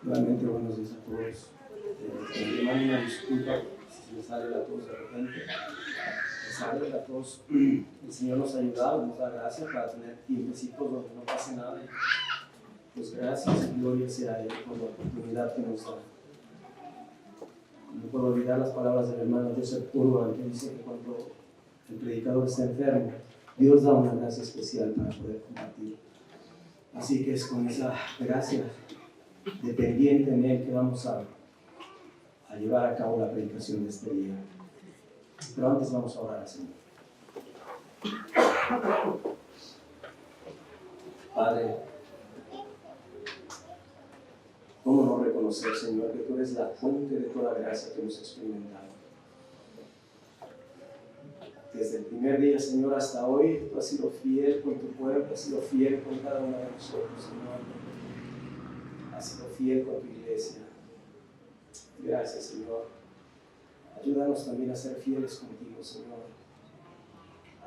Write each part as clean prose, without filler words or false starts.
Nuevamente buenos días a todos. Les mando una disculpa si me sale la tos de repente. Me sale la tos. El Señor nos ha ayudado, nos da gracias para tener tiempecitos donde no pase nada. Pues gracias y gloria sea a Él por la oportunidad que nos da. No puedo olvidar las palabras del hermano Joseph Urban, que dice que cuando el predicador está enfermo, Dios da una gracia especial para poder compartir. Así que es con esa gracia dependiente en Él que vamos a llevar a cabo la predicación de este día. Pero antes vamos a orar al Señor. Padre, ¿cómo no reconocer, Señor, que tú eres la fuente de toda gracia que hemos experimentado? Desde el primer día, Señor, hasta hoy, tú has sido fiel con tu pueblo, has sido fiel con cada uno de nosotros, Señor. Has sido fiel con tu iglesia. Gracias, Señor. Ayúdanos también a ser fieles contigo, Señor.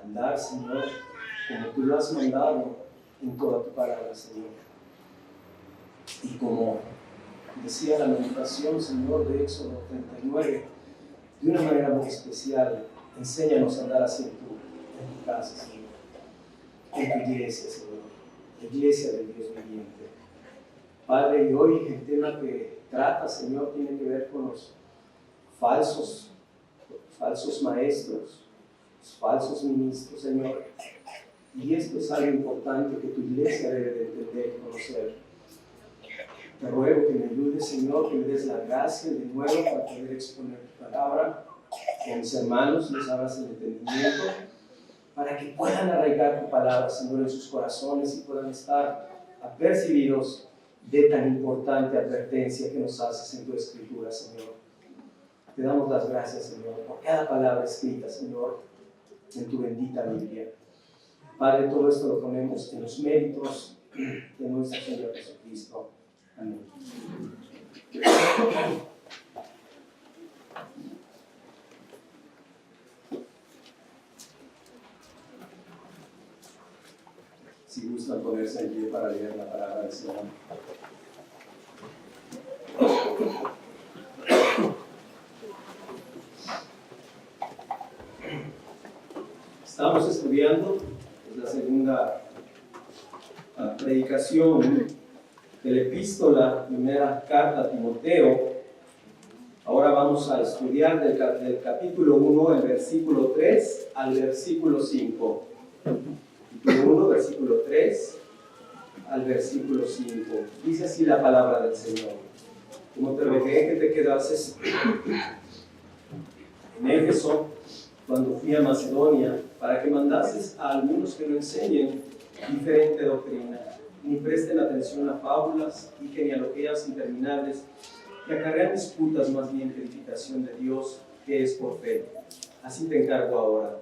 Andar, Señor, como tú lo has mandado en toda tu palabra, Señor. Y como decía la meditación, Señor, de Éxodo 39, de una manera muy especial, enséñanos a andar así en tu casa, Señor. En tu iglesia, Señor. La iglesia del Dios viviente. Padre, y hoy el tema que trata, Señor, tiene que ver con los falsos maestros, los falsos ministros, Señor. Y esto es algo importante que tu iglesia debe de entender y conocer. Te ruego que me ayudes, Señor, que me des la gracia de nuevo para poder exponer tu palabra, que a mis hermanos les abras el entendimiento, para que puedan arraigar tu palabra, Señor, en sus corazones y puedan estar apercibidos de tan importante advertencia que nos haces en tu Escritura, Señor. Te damos las gracias, Señor, por cada palabra escrita, Señor, en tu bendita Biblia. Padre, todo esto lo ponemos en los méritos de nuestro Señor Jesucristo. Amén. Si gustan ponerse en pie para leer la palabra del Señor. Estamos estudiando la segunda predicación de la epístola, primera carta a Timoteo. Ahora vamos a estudiar del capítulo 1, el versículo 3 al versículo 5. Capítulo 1, versículo 3 al versículo 5. Dice así la palabra del Señor. Como te rogué que te quedases en Éfeso cuando fui a Macedonia, para que mandases a algunos que no enseñen diferente doctrina, ni presten atención a fábulas y genealogías interminables, que acarrean disputas más bien que edificación de Dios, que es por fe. Así te encargo ahora.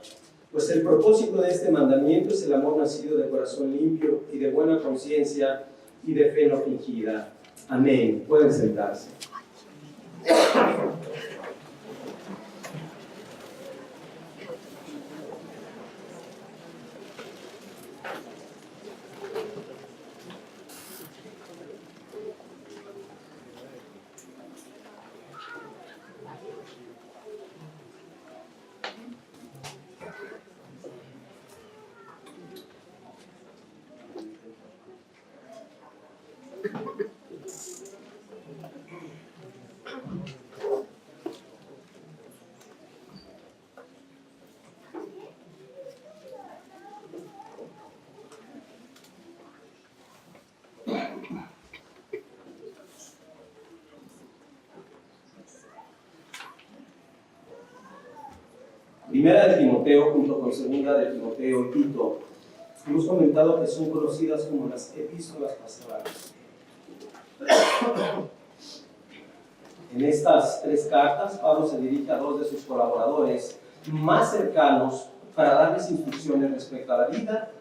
Pues el propósito de este mandamiento es el amor nacido de corazón limpio y de buena conciencia y de fe no fingida. Amén. Pueden sentarse. Primera de Timoteo junto con segunda de Timoteo y Tito. Hemos comentado que son conocidas como las epístolas pastorales. En estas tres cartas, Pablo se dirige a dos de sus colaboradores más cercanos para darles instrucciones respecto a la vida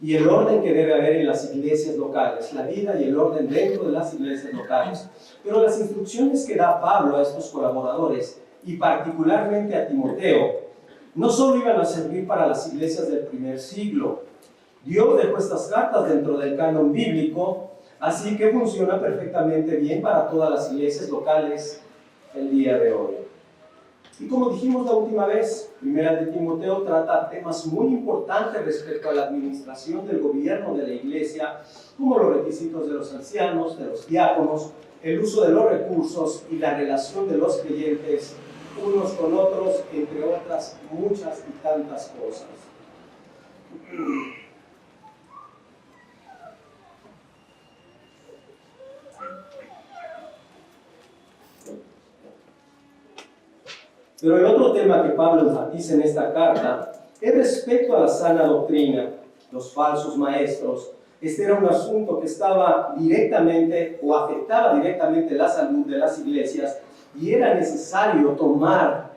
y el orden que debe haber en las iglesias locales, la vida y el orden dentro de las iglesias locales. Pero las instrucciones que da Pablo a estos colaboradores, y particularmente a Timoteo, no solo iban a servir para las iglesias del primer siglo. Dios dejó estas cartas dentro del canon bíblico Así que funciona perfectamente bien para todas las iglesias locales el día de hoy. Y como dijimos la última vez, Primera de Timoteo trata temas muy importantes respecto a la administración del gobierno de la iglesia, como los requisitos de los ancianos, de los diáconos, el uso de los recursos y la relación de los creyentes unos con otros, entre otras muchas y tantas cosas. Pero el otro tema que Pablo enfatiza en esta carta es respecto a la sana doctrina, los falsos maestros. Este era un asunto que estaba directamente o afectaba directamente la salud de las iglesias y era necesario tomar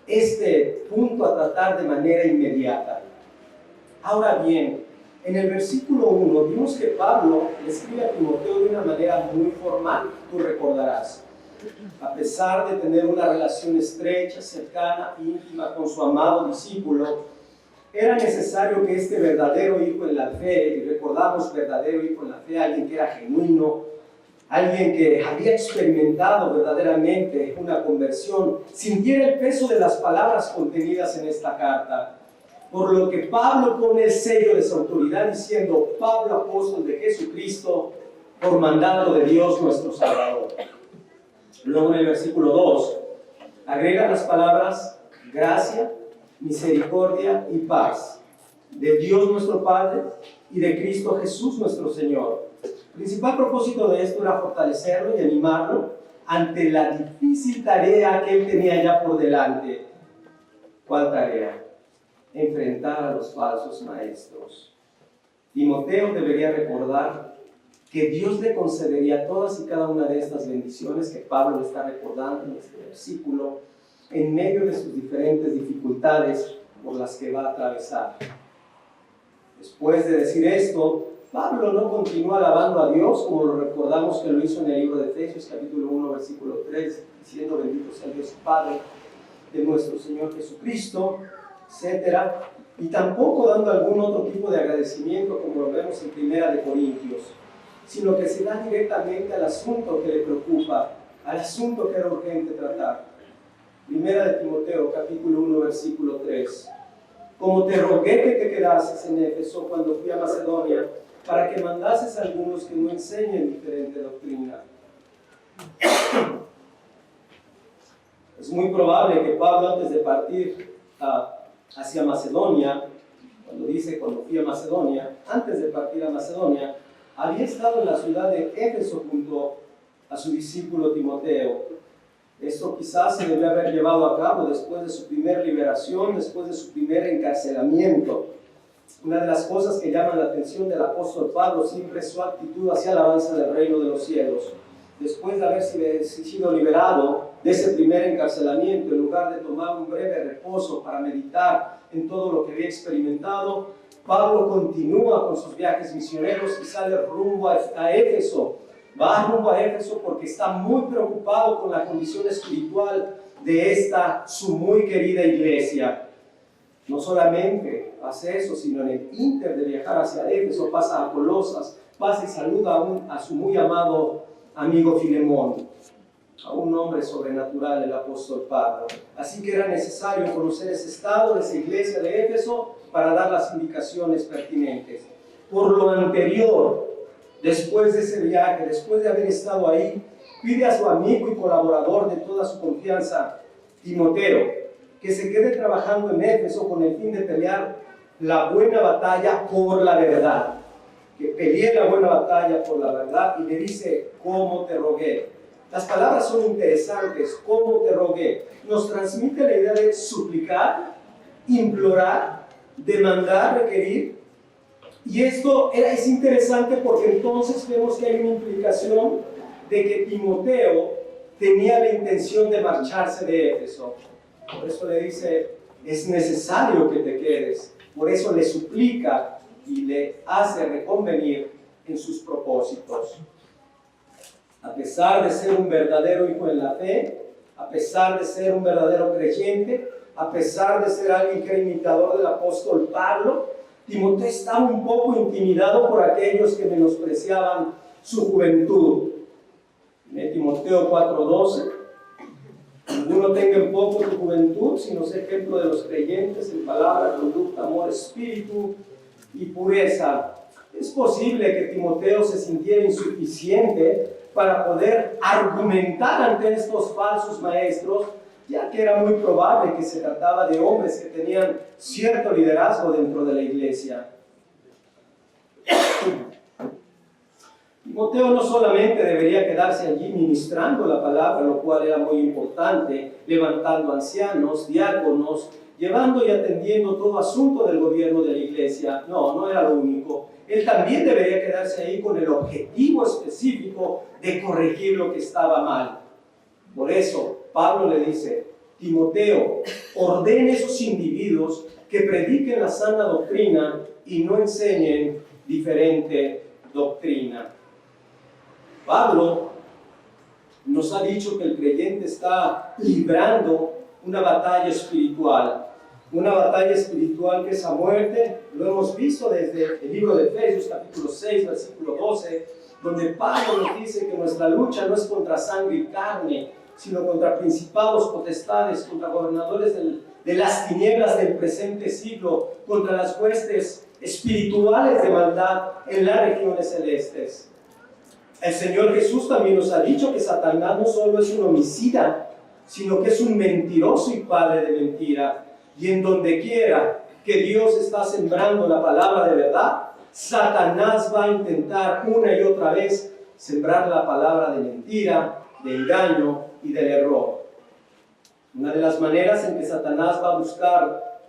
este punto a tratar de manera inmediata. Ahora bien, en el versículo 1 vimos que Pablo le escribe a Timoteo de una manera muy formal, tú recordarás. A pesar de tener una relación estrecha, cercana, íntima con su amado discípulo, era necesario que este verdadero hijo en la fe, y recordamos verdadero hijo en la fe, alguien que era genuino, alguien que había experimentado verdaderamente una conversión, sintiera el peso de las palabras contenidas en esta carta. Por lo que Pablo pone el sello de su autoridad diciendo: Pablo, apóstol de Jesucristo, por mandato de Dios nuestro Salvador. Luego en el versículo 2 agrega las palabras gracia, misericordia y paz de Dios nuestro Padre y de Cristo Jesús nuestro Señor. El principal propósito de esto era fortalecerlo y animarlo ante la difícil tarea que él tenía ya por delante. ¿Cuál tarea? Enfrentar a los falsos maestros. Timoteo debería recordar que Dios le concedería todas y cada una de estas bendiciones que Pablo le está recordando en este versículo, en medio de sus diferentes dificultades por las que va a atravesar. Después de decir esto, Pablo no continúa alabando a Dios como lo recordamos que lo hizo en el libro de Efesios, capítulo 1, versículo 3, diciendo: bendito sea el Dios Padre de nuestro Señor Jesucristo, etc. Y tampoco dando algún otro tipo de agradecimiento como lo vemos en Primera de Corintios, sino que se da directamente al asunto que le preocupa, al asunto que era urgente tratar. Primera de Timoteo, capítulo 1, versículo 3. Como te rogué que te quedases en Éfeso cuando fui a Macedonia, para que mandases a algunos que no enseñen diferente doctrina. Es muy probable que Pablo, antes de partir hacia Macedonia, cuando fui a Macedonia, antes de partir a Macedonia, había estado en la ciudad de Éfeso junto a su discípulo Timoteo. Esto quizás se debe haber llevado a cabo después de su primera liberación, después de su primer encarcelamiento. Una de las cosas que llaman la atención del apóstol Pablo siempre es su actitud hacia la alabanza del reino de los cielos. Después de haber sido liberado de ese primer encarcelamiento, en lugar de tomar un breve reposo para meditar en todo lo que había experimentado, Pablo continúa con sus viajes misioneros y sale rumbo a Éfeso. Va rumbo a Éfeso porque está muy preocupado con la condición espiritual de esta, su muy querida iglesia. No solamente hace eso, sino en el ínter de viajar hacia Éfeso pasa a Colosas, pasa y saluda a su muy amado amigo Filemón, a un hombre sobrenatural, el apóstol Pablo. Así que era necesario conocer ese estado de esa iglesia de Éfeso para dar las indicaciones pertinentes. Por lo anterior, después de ese viaje, después de haber estado ahí, pide a su amigo y colaborador de toda su confianza, Timoteo, que se quede trabajando en Éfeso con el fin de pelear la buena batalla por la verdad. Que pelee la buena batalla por la verdad, y le dice: como te rogué. Las palabras son interesantes. Como te rogué nos transmite la idea de suplicar, implorar, demandar, requerir. Y esto es interesante porque entonces vemos que hay una implicación de que Timoteo tenía la intención de marcharse de Éfeso. Por eso le dice: es necesario que te quedes. Por eso le suplica y le hace reconvenir en sus propósitos. A pesar de ser un verdadero hijo en la fe, a pesar de ser un verdadero creyente, a pesar de ser alguien que era imitador del apóstol Pablo, Timoteo estaba un poco intimidado por aquellos que menospreciaban su juventud. En Timoteo 4:12, ninguno tenga en poco tu juventud, sino sea ejemplo de los creyentes en palabra, conducta, amor, espíritu y pureza. Es posible que Timoteo se sintiera insuficiente para poder argumentar ante estos falsos maestros, ya que era muy probable que se trataba de hombres que tenían cierto liderazgo dentro de la iglesia. Timoteo no solamente debería quedarse allí ministrando la palabra, lo cual era muy importante, levantando ancianos, diáconos, llevando y atendiendo todo asunto del gobierno de la iglesia. No era lo único. Él también debería quedarse ahí con el objetivo específico de corregir lo que estaba mal. Por eso, Pablo le dice: Timoteo, ordene a esos individuos que prediquen la sana doctrina y no enseñen diferente doctrina. Pablo nos ha dicho que el creyente está librando una batalla espiritual que es a muerte. Lo hemos visto desde el libro de Efesios capítulo 6, versículo 12, donde Pablo nos dice que nuestra lucha no es contra sangre y carne, sino contra principados, potestades, contra gobernadores de las tinieblas del presente siglo, contra las huestes espirituales de maldad en las regiones celestes. El Señor Jesús también nos ha dicho que Satanás no solo es un homicida, sino que es un mentiroso y padre de mentira. Y en donde quiera que Dios está sembrando la palabra de verdad, Satanás va a intentar una y otra vez sembrar la palabra de mentira, de engaño y del error. Una de las maneras en que Satanás va a buscar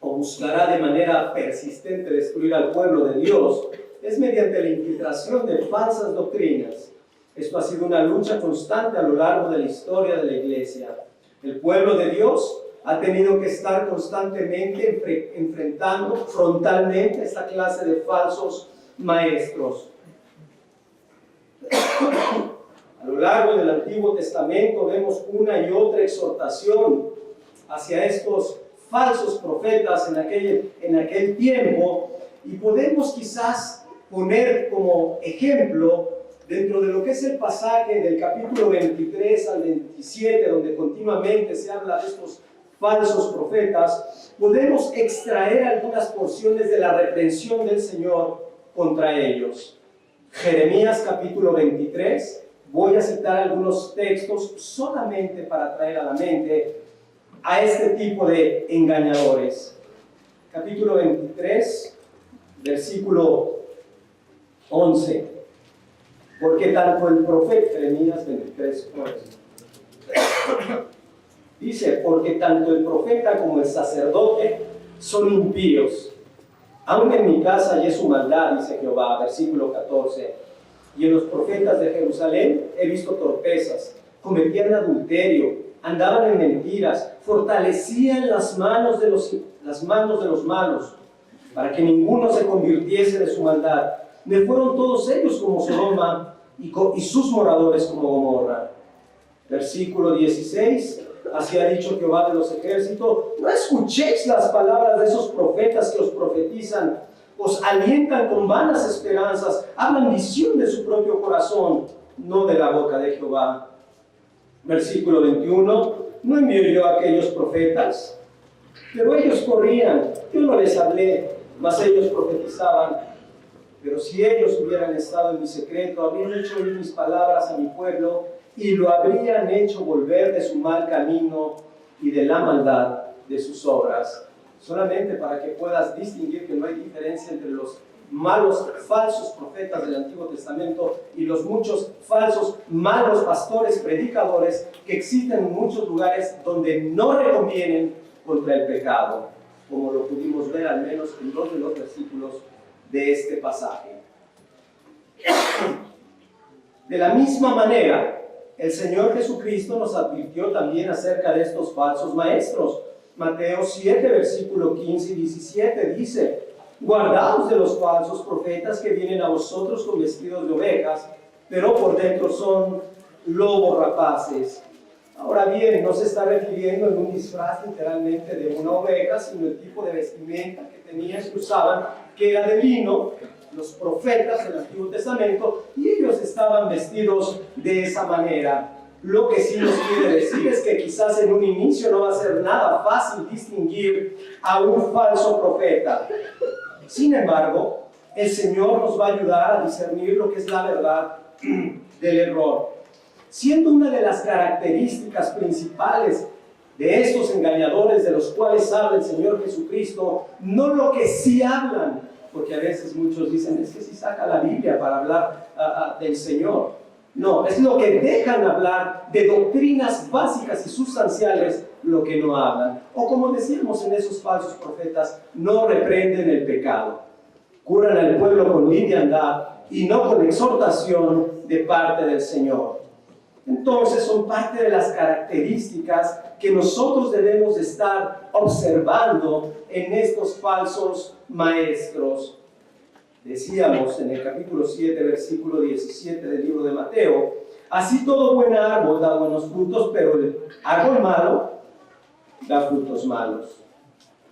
o buscará de manera persistente destruir al pueblo de Dios es mediante la infiltración de falsas doctrinas. Esto ha sido una lucha constante a lo largo de la historia de la iglesia. El pueblo de Dios ha tenido que estar constantemente enfrentando frontalmente esta clase de falsos maestros. A lo largo del Antiguo Testamento vemos una y otra exhortación hacia estos falsos profetas en aquel tiempo, y podemos quizás poner como ejemplo dentro de lo que es el pasaje del capítulo 23 al 27, donde continuamente se habla de estos falsos profetas. Podemos extraer algunas porciones de la reprensión del Señor contra ellos. Jeremías capítulo 23, voy a citar algunos textos solamente para traer a la mente a este tipo de engañadores. Capítulo 23, versículo 11. Porque tanto el profeta, Jeremías 23, 11. Dice: porque tanto el profeta como el sacerdote son impíos. Aún en mi casa hay su maldad, dice Jehová, versículo 14. Y en los profetas de Jerusalén he visto torpezas, cometían adulterio, andaban en mentiras, fortalecían las manos de los malos, para que ninguno se convirtiese de su maldad. Me fueron todos ellos como Sodoma y sus moradores como Gomorra. Versículo 16. Así ha dicho Jehová de los ejércitos: no escuchéis las palabras de esos profetas que os profetizan, os alientan con vanas esperanzas, hablan visión de su propio corazón, no de la boca de Jehová. Versículo 21. ¿No envié yo a aquellos profetas? Pero ellos corrían, yo no les hablé, mas ellos profetizaban. Pero si ellos hubieran estado en mi secreto, habrían hecho oír mis palabras a mi pueblo, y lo habrían hecho volver de su mal camino y de la maldad de sus obras. Solamente para que puedas distinguir que no hay diferencia entre los malos, falsos profetas del Antiguo Testamento y los muchos falsos, malos pastores, predicadores que existen en muchos lugares donde no recomienden contra el pecado, como lo pudimos ver al menos en dos de los versículos de este pasaje. De la misma manera, el Señor Jesucristo nos advirtió también acerca de estos falsos maestros. Mateo 7, versículo 15 y 17 dice: guardaos de los falsos profetas que vienen a vosotros con vestidos de ovejas, pero por dentro son lobos rapaces. Ahora bien, no se está refiriendo en un disfraz literalmente de una oveja, sino el tipo de vestimenta que tenían, que usaban, que era de lino, los profetas del Antiguo Testamento, y ellos estaban vestidos de esa manera. Lo que sí nos quiere decir es que quizás en un inicio no va a ser nada fácil distinguir a un falso profeta. Sin embargo, el Señor nos va a ayudar a discernir lo que es la verdad del error. Siendo una de las características principales de estos engañadores de los cuales habla el Señor Jesucristo, no lo que sí hablan, porque a veces muchos dicen, es que si saca la Biblia para hablar del Señor. No, es lo que dejan hablar de doctrinas básicas y sustanciales, lo que no hablan. O como decíamos en esos falsos profetas, no reprenden el pecado. Curan al pueblo con liviandad y no con exhortación de parte del Señor. Entonces son parte de las características que nosotros debemos de estar observando en estos falsos maestros. Decíamos en el capítulo 7, versículo 17 del libro de Mateo, así todo buen árbol da buenos frutos, pero el árbol malo da frutos malos.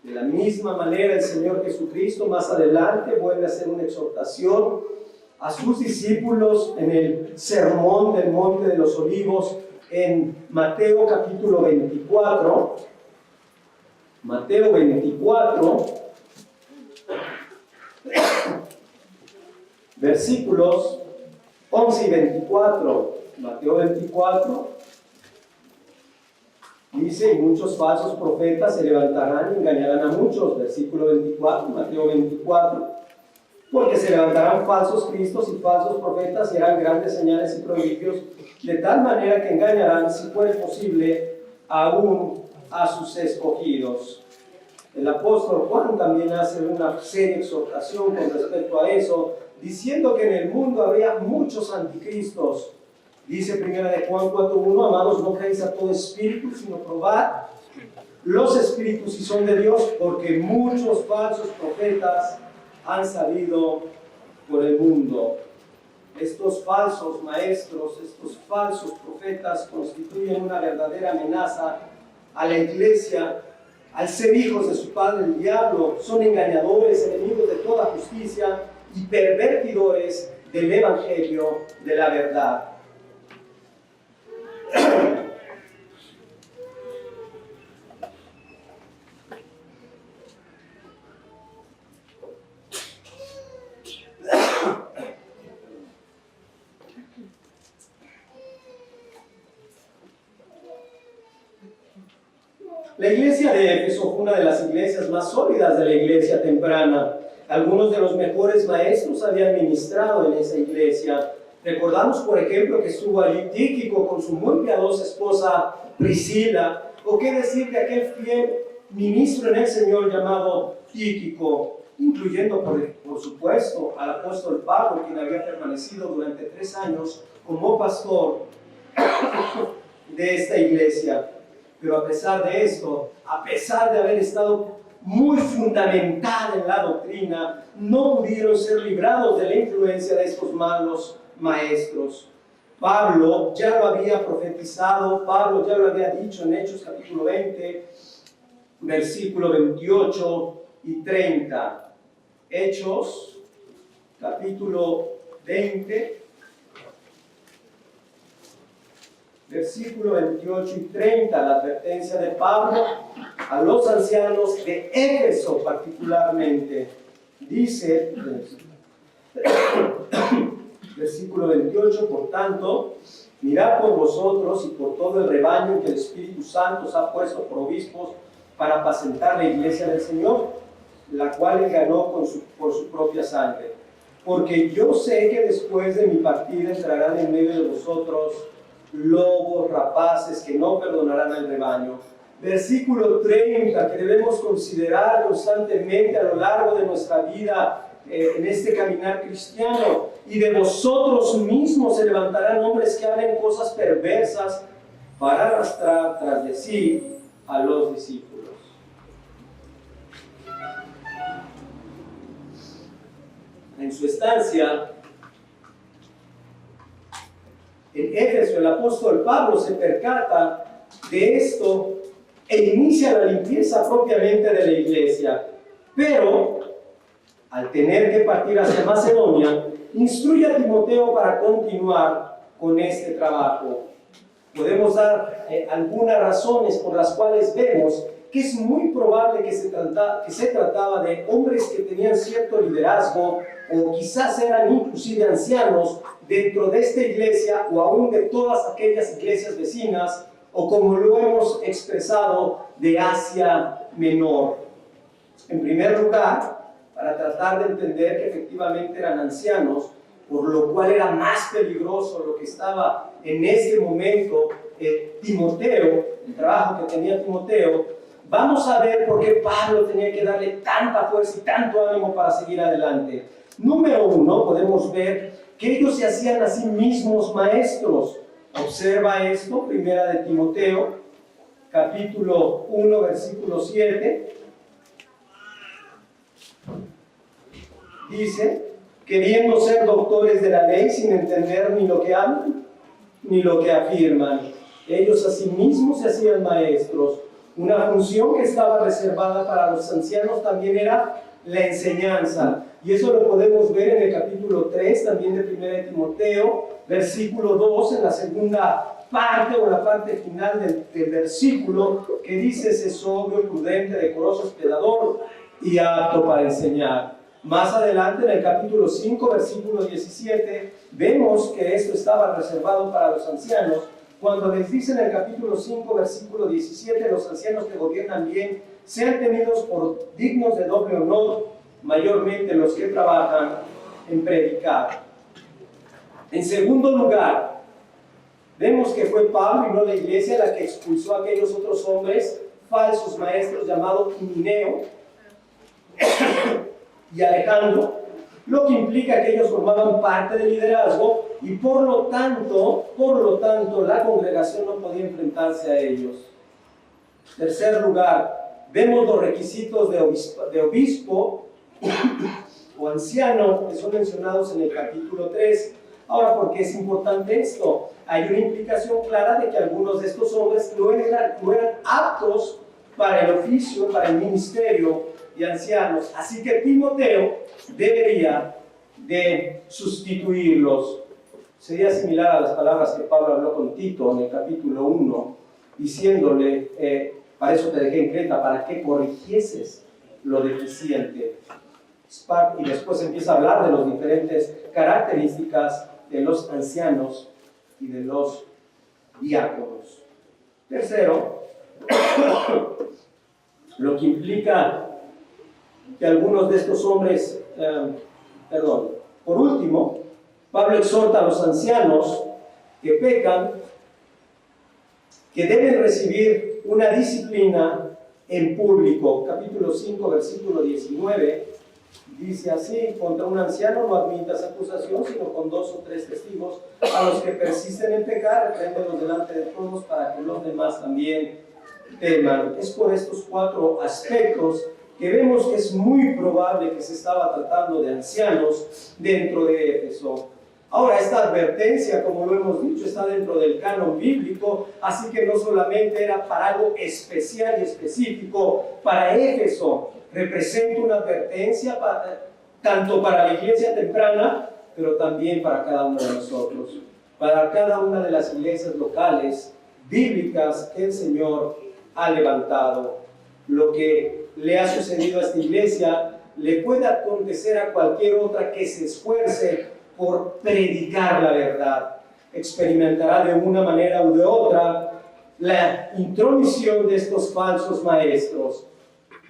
De la misma manera el Señor Jesucristo más adelante vuelve a hacer una exhortación a sus discípulos en el sermón del Monte de los Olivos en Mateo capítulo 24. Mateo 24, versículos 11 y 24. Mateo 24 dice, y muchos falsos profetas se levantarán y engañarán a muchos. Versículo 24, Mateo 24. Porque se levantarán falsos cristos y falsos profetas y harán grandes señales y prodigios, de tal manera que engañarán, si fuere posible, aún a sus escogidos. El apóstol Juan también hace una seria exhortación con respecto a eso, diciendo que en el mundo habría muchos anticristos. Dice primera de Juan 4:1, amados, no creéis a todo espíritu, sino probad los espíritus si son de Dios, porque muchos falsos profetas han salido por el mundo. Estos falsos maestros, estos falsos profetas constituyen una verdadera amenaza a la iglesia, al ser hijos de su padre el diablo. Son engañadores, enemigos de toda justicia y pervertidores del evangelio de la verdad. La iglesia de Éfeso fue una de las iglesias más sólidas de la iglesia temprana. Algunos de los mejores maestros habían ministrado en esa iglesia. Recordamos, por ejemplo, que estuvo allí Tíquico con su muy piadosa esposa Priscila. ¿O qué decir de aquel fiel ministro en el Señor llamado Tíquico? Incluyendo, por supuesto, al apóstol Pablo, quien había permanecido durante 3 años como pastor de esta iglesia. Pero a pesar de esto, a pesar de haber estado muy fundamentada en la doctrina, no pudieron ser librados de la influencia de estos malos maestros. Pablo ya lo había profetizado, Pablo ya lo había dicho en Hechos capítulo 20, versículo 28 y 30. Hechos capítulo 20, versículo 28 y 30, la advertencia de Pablo a los ancianos de Éfeso particularmente. Dice, versículo 28, por tanto, mirad por vosotros y por todo el rebaño que el Espíritu Santo os ha puesto por obispos para apacentar la iglesia del Señor, la cual él ganó por su propia sangre. Porque yo sé que después de mi partida entrarán en medio de vosotros lobos rapaces que no perdonarán al rebaño. Versículo 30, que debemos considerar constantemente a lo largo de nuestra vida en este caminar cristiano. Y de vosotros mismos se levantarán hombres que hablen cosas perversas para arrastrar tras de sí a los discípulos. En su estancia en Éfeso, el apóstol Pablo se percata de esto e inicia la limpieza propiamente de la iglesia. Pero al tener que partir hacia Macedonia, instruye a Timoteo para continuar con este trabajo. Podemos dar algunas razones por las cuales vemos que es muy probable que se trataba de hombres que tenían cierto liderazgo o quizás eran inclusive ancianos dentro de esta iglesia o aún de todas aquellas iglesias vecinas o como lo hemos expresado de Asia Menor. En primer lugar, para tratar de entender que efectivamente eran ancianos, por lo cual era más peligroso lo que estaba en este momento Timoteo, el trabajo que tenía Timoteo, vamos a ver por qué Pablo tenía que darle tanta fuerza y tanto ánimo para seguir adelante. Número uno, podemos ver que ellos se hacían a sí mismos maestros. Observa esto, primera de Timoteo, capítulo 1, versículo 7. Dice, queriendo ser doctores de la ley sin entender ni lo que hablan ni lo que afirman. Ellos a sí mismos se hacían maestros. Una función que estaba reservada para los ancianos también era la enseñanza. Y eso lo podemos ver en el capítulo 3 también de 1 de Timoteo, versículo 2, en la segunda parte o la parte final del versículo, que dice: sé sobrio, prudente, decoroso, hospedador y apto para enseñar. Más adelante, en el capítulo 5, versículo 17, vemos que esto estaba reservado para los ancianos, cuando les dice en el capítulo 5, versículo 17, los ancianos que gobiernan bien sean tenidos por dignos de doble honor, mayormente los que trabajan en predicar. En segundo lugar, vemos que fue Pablo y no la iglesia la que expulsó a aquellos otros hombres falsos maestros llamados Himeneo y Alejandro, lo que implica que ellos formaban parte del liderazgo y por lo tanto la congregación no podía enfrentarse a ellos. Tercer lugar, vemos los requisitos de obispo o anciano que son mencionados en el capítulo 3. Ahora, ¿por qué es importante esto? Hay una implicación clara de que algunos de estos hombres no eran aptos para el oficio, para el ministerio de ancianos. Así que Timoteo debería de sustituirlos. Sería similar a las palabras que Pablo habló con Tito en el capítulo 1, diciéndole, para eso te dejé en Creta, para que corrigieses lo deficiente. Y después empieza a hablar de las diferentes características de los ancianos y de los diáconos. Tercero, lo que implica que algunos de estos hombres, por último, Pablo exhorta a los ancianos que pecan, que deben recibir una disciplina en público. Capítulo 5, versículo 19, dice así: contra un anciano no admitas acusación, sino con 2 o 3 testigos. A los que persisten en pecar, repréndelos delante de todos, para que los demás también teman. Es por estos 4 aspectos que vemos que es muy probable que se estaba tratando de ancianos dentro de Éfeso. Ahora, esta advertencia, como lo hemos dicho, está dentro del canon bíblico, así que no solamente era para algo especial y específico para Éfeso, representa una advertencia tanto para la iglesia temprana, pero también para cada uno de nosotros, para cada una de las iglesias locales, bíblicas, que el Señor ha levantado. Lo que le ha sucedido a esta iglesia le puede acontecer a cualquier otra que se esfuerce por predicar la verdad. Experimentará de una manera u de otra la intromisión de estos falsos maestros.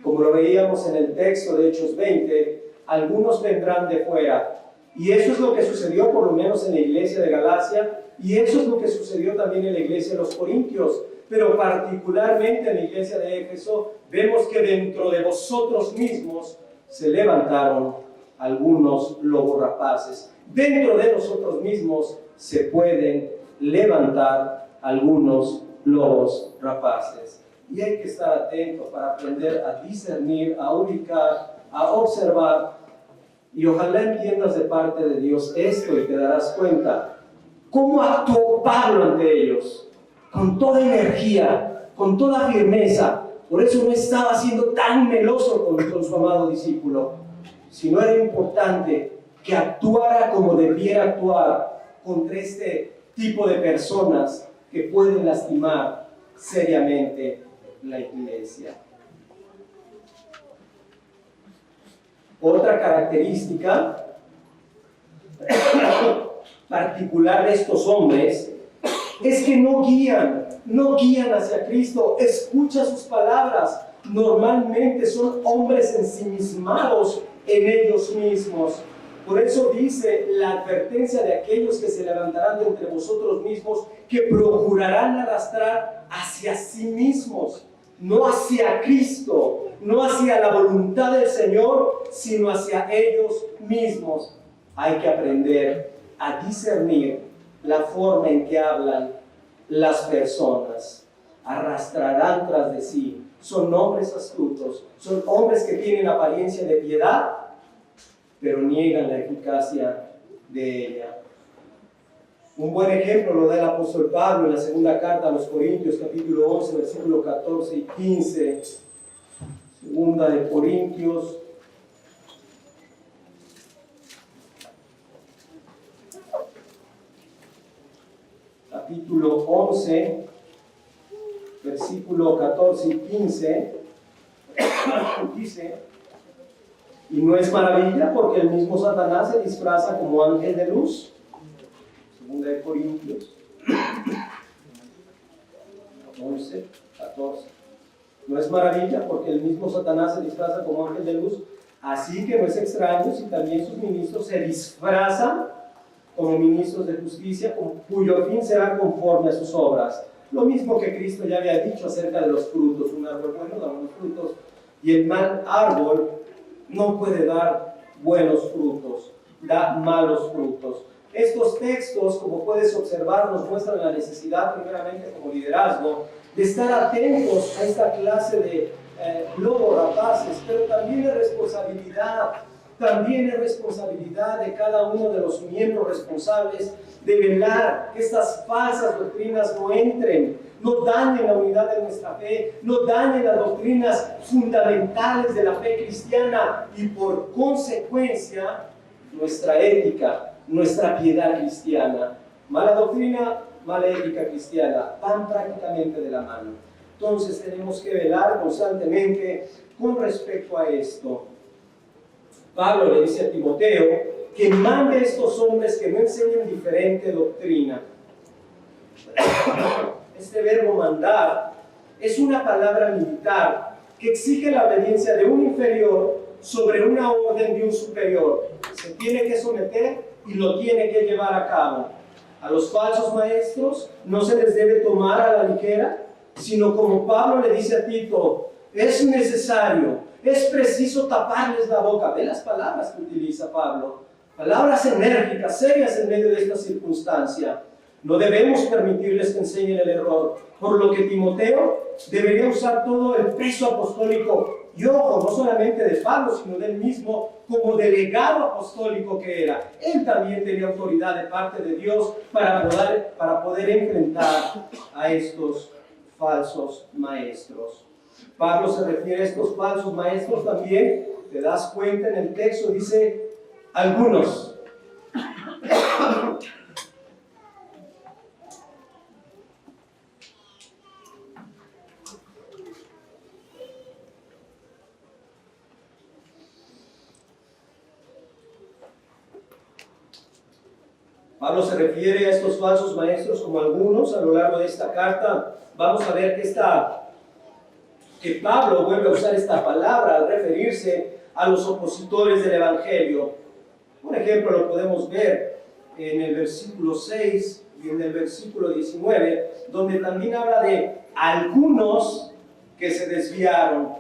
Como lo veíamos en el texto de Hechos 20, algunos vendrán de fuera. Y eso es lo que sucedió por lo menos en la iglesia de Galacia, y eso es lo que sucedió también en la iglesia de los Corintios. Pero particularmente en la iglesia de Éfeso, vemos que dentro de vosotros mismos se levantaron algunos lobos rapaces. Dentro de nosotros mismos se pueden levantar algunos lobos rapaces. Y hay que estar atentos para aprender a discernir, a ubicar, a observar. Y ojalá entiendas de parte de Dios esto y te darás cuenta cómo actuó Pablo ante ellos. Con toda energía, con toda firmeza. Por eso no estaba siendo tan meloso con su amado discípulo. sino era importante que actuara como debiera actuar contra este tipo de personas que pueden lastimar seriamente la iglesia. Otra característica particular de estos hombres es que no guían hacia Cristo. Escucha sus palabras. Normalmente son hombres ensimismados en ellos mismos. Por eso dice la advertencia de aquellos que se levantarán de entre vosotros mismos, que procurarán arrastrar hacia sí mismos, no hacia Cristo, no hacia la voluntad del Señor, sino hacia ellos mismos. Hay que aprender a discernir la forma en que hablan las personas. Arrastrarán tras de sí. Son hombres astutos, son hombres que tienen apariencia de piedad, pero niegan la eficacia de ella. Un buen ejemplo lo da el apóstol Pablo en la segunda carta a los Corintios, capítulo 11, versículos 14 y 15. Segunda de Corintios, capítulo 11, versículo 14 y 15, dice: y no es maravilla porque el mismo Satanás se disfraza como ángel de luz. Segunda de Corintios 11, 14. No es maravilla porque el mismo Satanás se disfraza como ángel de luz, así que no es extraño si también sus ministros se disfrazan como ministros de justicia, cuyo fin será conforme a sus obras. Lo mismo que Cristo ya había dicho acerca de los frutos. Un árbol bueno da buenos frutos, y el mal árbol no puede dar buenos frutos, da malos frutos. Estos textos, como puedes observar, nos muestran la necesidad, primeramente como liderazgo, de estar atentos a esta clase de lobos rapaces, pero también es responsabilidad de cada uno de los miembros responsables de velar que estas falsas doctrinas no entren, no dañen la unidad de nuestra fe, no dañen las doctrinas fundamentales de la fe cristiana y por consecuencia nuestra ética, nuestra piedad cristiana. Mala doctrina, mala ética cristiana, van prácticamente de la mano. Entonces tenemos que velar constantemente con respecto a esto. Pablo le dice a Timoteo que mande a estos hombres que no enseñen diferente doctrina. Este verbo mandar es una palabra militar que exige la obediencia de un inferior sobre una orden de un superior. Se tiene que someter y lo tiene que llevar a cabo. A los falsos maestros no se les debe tomar a la ligera, sino como Pablo le dice a Tito, es necesario, es preciso taparles la boca. Ve las palabras que utiliza Pablo, palabras enérgicas, serias en medio de esta circunstancia. No debemos permitirles que enseñen el error, por lo que Timoteo debería usar todo el peso apostólico, y ojo, no solamente de Pablo, sino del mismo como delegado apostólico que era. Él también tenía autoridad de parte de Dios para poder enfrentar a estos falsos maestros. Pablo se refiere a estos falsos maestros también, te das cuenta en el texto, dice algunos. Pablo se refiere a estos falsos maestros como algunos a lo largo de esta carta. Vamos a ver que Pablo vuelve a usar esta palabra al referirse a los opositores del Evangelio. Por ejemplo, lo podemos ver en el versículo 6 y en el versículo 19, donde también habla de algunos que se desviaron.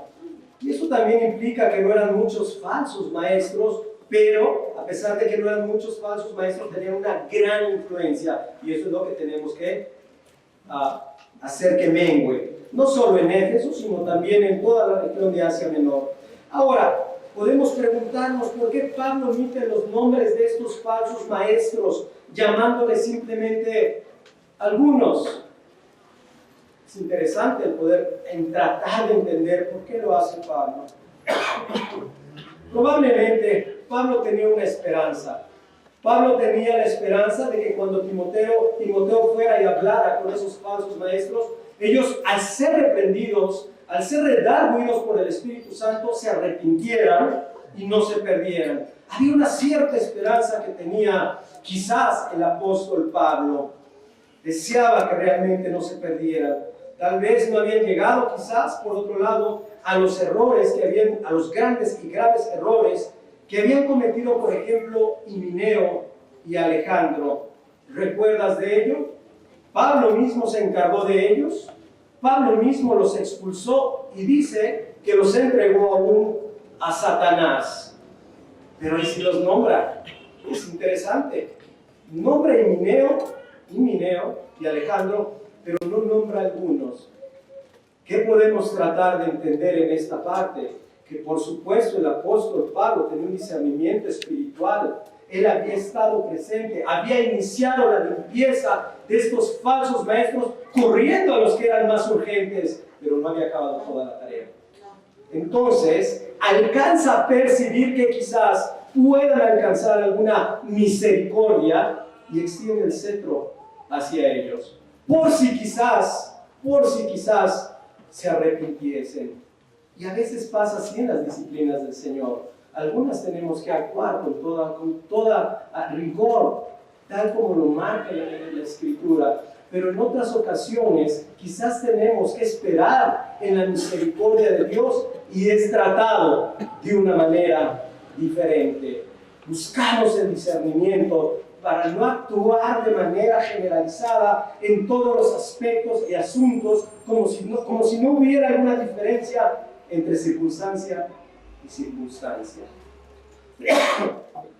Y eso también implica que no eran muchos falsos maestros, pero a pesar de que no eran muchos falsos maestros, tenían una gran influencia, y eso es lo que tenemos que hacer que mengue, no solo en Éfeso, sino también en toda la región de Asia Menor. Ahora, podemos preguntarnos por qué Pablo omite los nombres de estos falsos maestros, llamándoles simplemente algunos. Es interesante el poder tratar de entender por qué lo hace Pablo. Probablemente Pablo tenía una esperanza. Pablo tenía la esperanza de que cuando Timoteo fuera y hablara con esos falsos maestros, ellos, al ser reprendidos, al ser redarguidos por el Espíritu Santo, se arrepintieran y no se perdieran. Había una cierta esperanza que tenía quizás el apóstol Pablo. Deseaba que realmente no se perdieran. Tal vez no habían llegado quizás, por otro lado, a los errores a los grandes y graves errores que habían cometido, por ejemplo, Himeneo y Alejandro. ¿Recuerdas de ello? Pablo mismo se encargó de ellos. Pablo mismo los expulsó y dice que los entregó aún a Satanás. Pero ahí sí los nombra. Es interesante. Nombra Himeneo y Alejandro, pero no nombra algunos. ¿Qué podemos tratar de entender en esta parte? Que por supuesto el apóstol Pablo tenía un discernimiento espiritual. Él había estado presente, había iniciado la limpieza de estos falsos maestros, corriendo a los que eran más urgentes, pero no había acabado toda la tarea. Entonces, alcanza a percibir que quizás puedan alcanzar alguna misericordia y extiende el cetro hacia ellos, por si quizás se arrepintiesen. Y a veces pasa así en las disciplinas del Señor. Algunas tenemos que actuar con toda rigor, tal como lo marca la Escritura. Pero en otras ocasiones quizás tenemos que esperar en la misericordia de Dios y es tratado de una manera diferente. Buscamos el discernimiento para no actuar de manera generalizada en todos los aspectos y asuntos, como si no hubiera alguna diferencia entre circunstancia y circunstancia.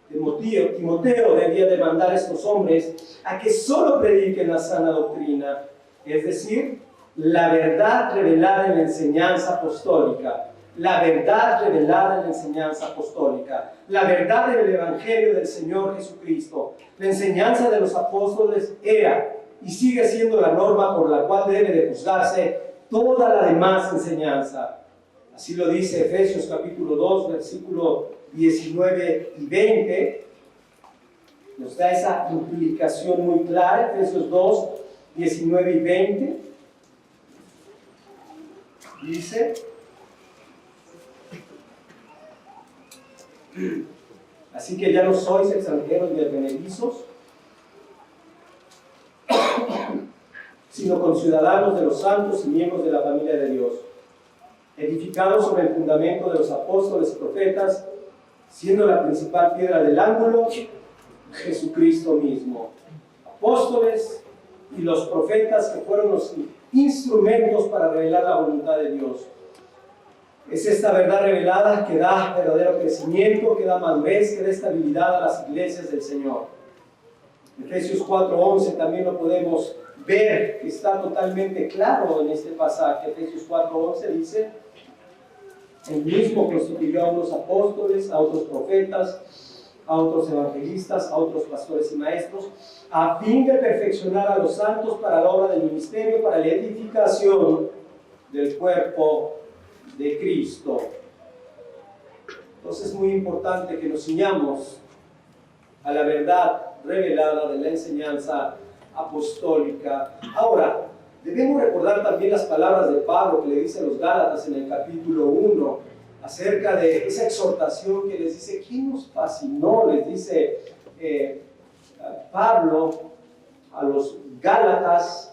Timoteo debía demandar a estos hombres a que solo prediquen la sana doctrina, es decir, la verdad revelada en la enseñanza apostólica. La verdad revelada en la enseñanza apostólica, la verdad del Evangelio del Señor Jesucristo. La enseñanza de los apóstoles era y sigue siendo la norma por la cual debe de juzgarse toda la demás enseñanza. Así lo dice Efesios capítulo 2, versículo 19 y 20. Nos da esa implicación muy clara, Efesios 2, 19 y 20. Dice: así que ya no sois extranjeros ni advenedizos, sino conciudadanos de los santos y miembros de la familia de Dios, edificados sobre el fundamento de los apóstoles y profetas, siendo la principal piedra del ángulo Jesucristo mismo. Apóstoles y los profetas que fueron los instrumentos para revelar la voluntad de Dios. Es esta verdad revelada que da verdadero crecimiento, que da madurez, que da estabilidad a las iglesias del Señor. Efesios 4:11 también lo podemos ver, que está totalmente claro en este pasaje. Efesios 4:11 dice: el mismo constituyó a unos apóstoles, a otros profetas, a otros evangelistas, a otros pastores y maestros, a fin de perfeccionar a los santos para la obra del ministerio, para la edificación del cuerpo de Cristo. Entonces es muy importante que nos ciñamos a la verdad revelada de la enseñanza apostólica. Ahora, debemos recordar también las palabras de Pablo que le dice a los Gálatas en el capítulo 1 acerca de esa exhortación que les dice: ¿quién nos fascinó? Les dice Pablo a los Gálatas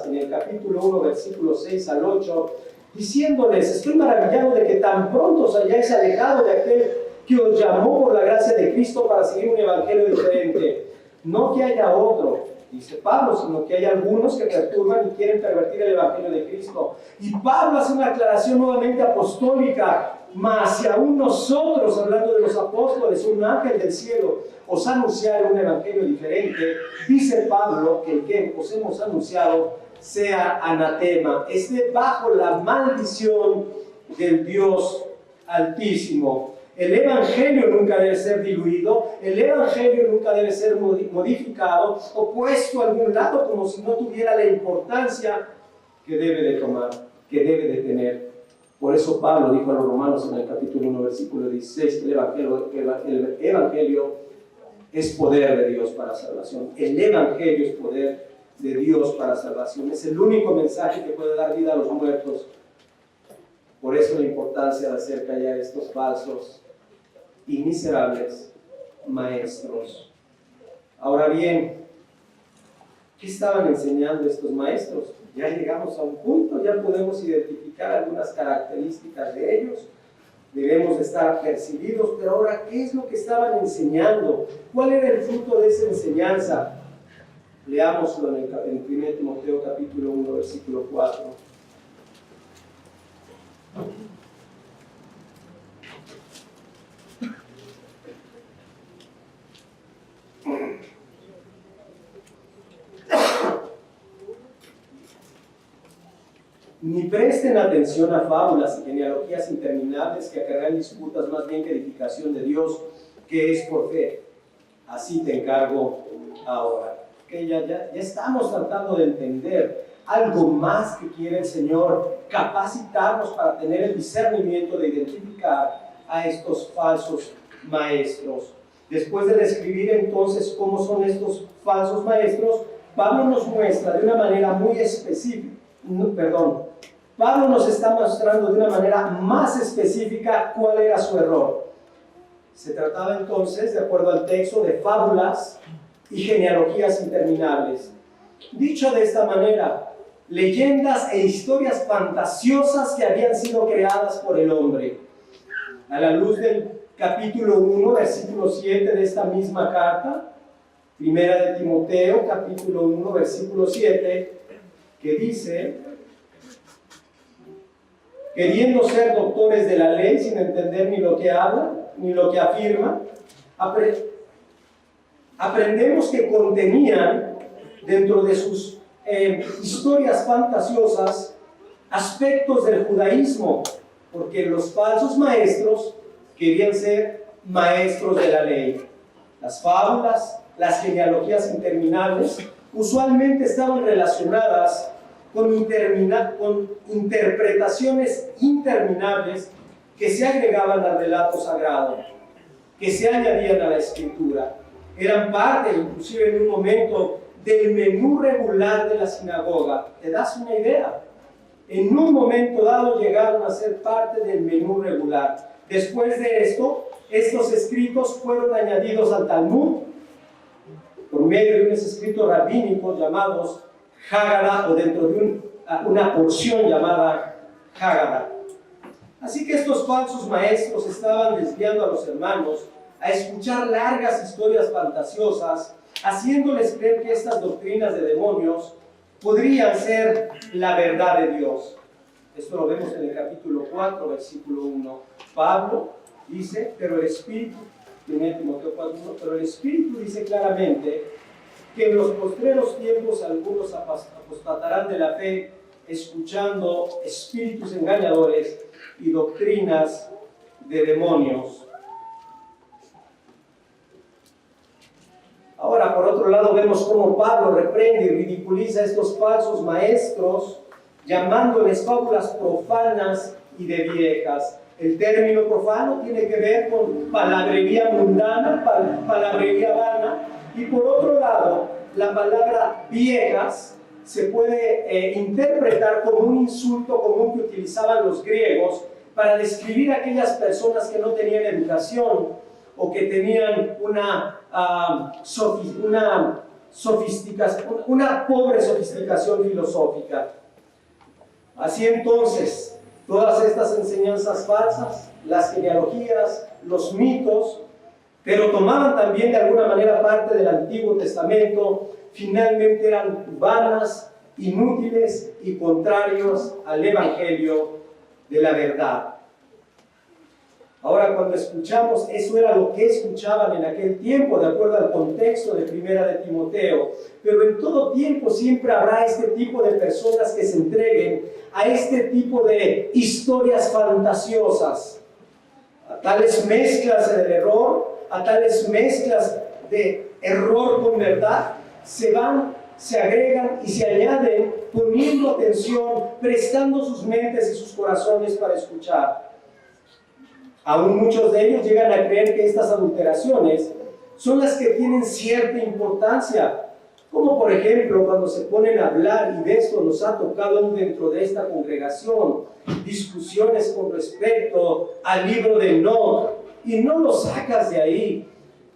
en el capítulo 1, versículos 6 al 8, diciéndoles: estoy maravillado de que tan pronto os hayáis alejado de aquel que os llamó por la gracia de Cristo para seguir un evangelio diferente. No que haya otro, dice Pablo, sino que hay algunos que perturban y quieren pervertir el evangelio de Cristo. Y Pablo hace una aclaración nuevamente apostólica, mas si aún nosotros, hablando de los apóstoles, un ángel del cielo os anunciara un evangelio diferente, dice Pablo que el que os hemos anunciado sea anatema, esté bajo la maldición del Dios Altísimo. El evangelio nunca debe ser diluido, el evangelio nunca debe ser modificado o puesto a algún lado como si no tuviera la importancia que debe de tomar, que debe de tener. Por eso Pablo dijo a los romanos en el capítulo 1, versículo 16, que el evangelio es poder de Dios para salvación. El evangelio es poder de Dios para salvación. Es el único mensaje que puede dar vida a los muertos. Por eso la importancia de hacer callar estos falsos y miserables maestros. Ahora bien, ¿qué estaban enseñando estos maestros? Ya llegamos a un punto, ya podemos identificar algunas características de ellos, debemos estar apercibidos, pero ahora, ¿qué es lo que estaban enseñando? ¿Cuál era el fruto de esa enseñanza? Leámoslo en 1 Timoteo capítulo 1, versículo 4. Ni presten atención a fábulas y genealogías interminables que acarrean disputas más bien que edificación de Dios, que es por fe. Así te encargo ahora. Que ya estamos tratando de entender algo más que quiere el Señor, capacitarnos para tener el discernimiento de identificar a estos falsos maestros. Después de describir entonces cómo son estos falsos maestros, Pablo nos muestra de una manera muy específica, Pablo nos está mostrando de una manera más específica cuál era su error. Se trataba entonces, de acuerdo al texto, de fábulas y genealogías interminables. Dicho de esta manera, leyendas e historias fantasiosas que habían sido creadas por el hombre. A la luz del capítulo 1, versículo 7 de esta misma carta, primera de Timoteo, capítulo 1, versículo 7, que dice: queriendo ser doctores de la ley sin entender ni lo que hablan, ni lo que afirman, aprendemos que contenían dentro de sus historias fantasiosas aspectos del judaísmo, porque los falsos maestros querían ser maestros de la ley. Las fábulas, las genealogías interminables, usualmente estaban relacionadas con interpretaciones interminables que se agregaban al relato sagrado, que se añadían a la escritura. Eran parte, inclusive en un momento, del menú regular de la sinagoga. ¿Te das una idea? En un momento dado llegaron a ser parte del menú regular. Después de esto, estos escritos fueron añadidos al Talmud por medio de unos escritos rabínicos llamados Hágada, o dentro de una porción llamada Hágada. Así que estos falsos maestros estaban desviando a los hermanos a escuchar largas historias fantasiosas, haciéndoles creer que estas doctrinas de demonios podrían ser la verdad de Dios. Esto lo vemos en el capítulo 4, versículo 1. Pablo dice, pero el Espíritu, 1 Timoteo 4:1, pero el Espíritu dice claramente que en los postreros tiempos algunos apostatarán de la fe, escuchando espíritus engañadores y doctrinas de demonios. Ahora, por otro lado, vemos cómo Pablo reprende y ridiculiza a estos falsos maestros, llamándoles fábulas profanas y de viejas. El término profano tiene que ver con palabrería mundana, palabrería vana, y por otro lado, la palabra viejas se puede interpretar como un insulto común que utilizaban los griegos para describir a aquellas personas que no tenían educación o que tenían una pobre sofisticación filosófica. Así entonces, todas estas enseñanzas falsas, las genealogías, los mitos, pero tomaban también de alguna manera parte del Antiguo Testamento, finalmente eran vanas, inútiles y contrarios al Evangelio de la verdad. Ahora, cuando escuchamos, eso era lo que escuchaban en aquel tiempo, de acuerdo al contexto de Primera de Timoteo, pero en todo tiempo siempre habrá este tipo de personas que se entreguen a este tipo de historias fantasiosas, a tales mezclas del error, a tales mezclas de error con verdad, se van se agregan y se añaden poniendo atención, prestando sus mentes y sus corazones para escuchar. Aún muchos de ellos llegan a creer que estas adulteraciones son las que tienen cierta importancia, como por ejemplo cuando se ponen a hablar, y de esto nos ha tocado dentro de esta congregación, discusiones con respecto al libro de Enoch, y no lo sacas de ahí.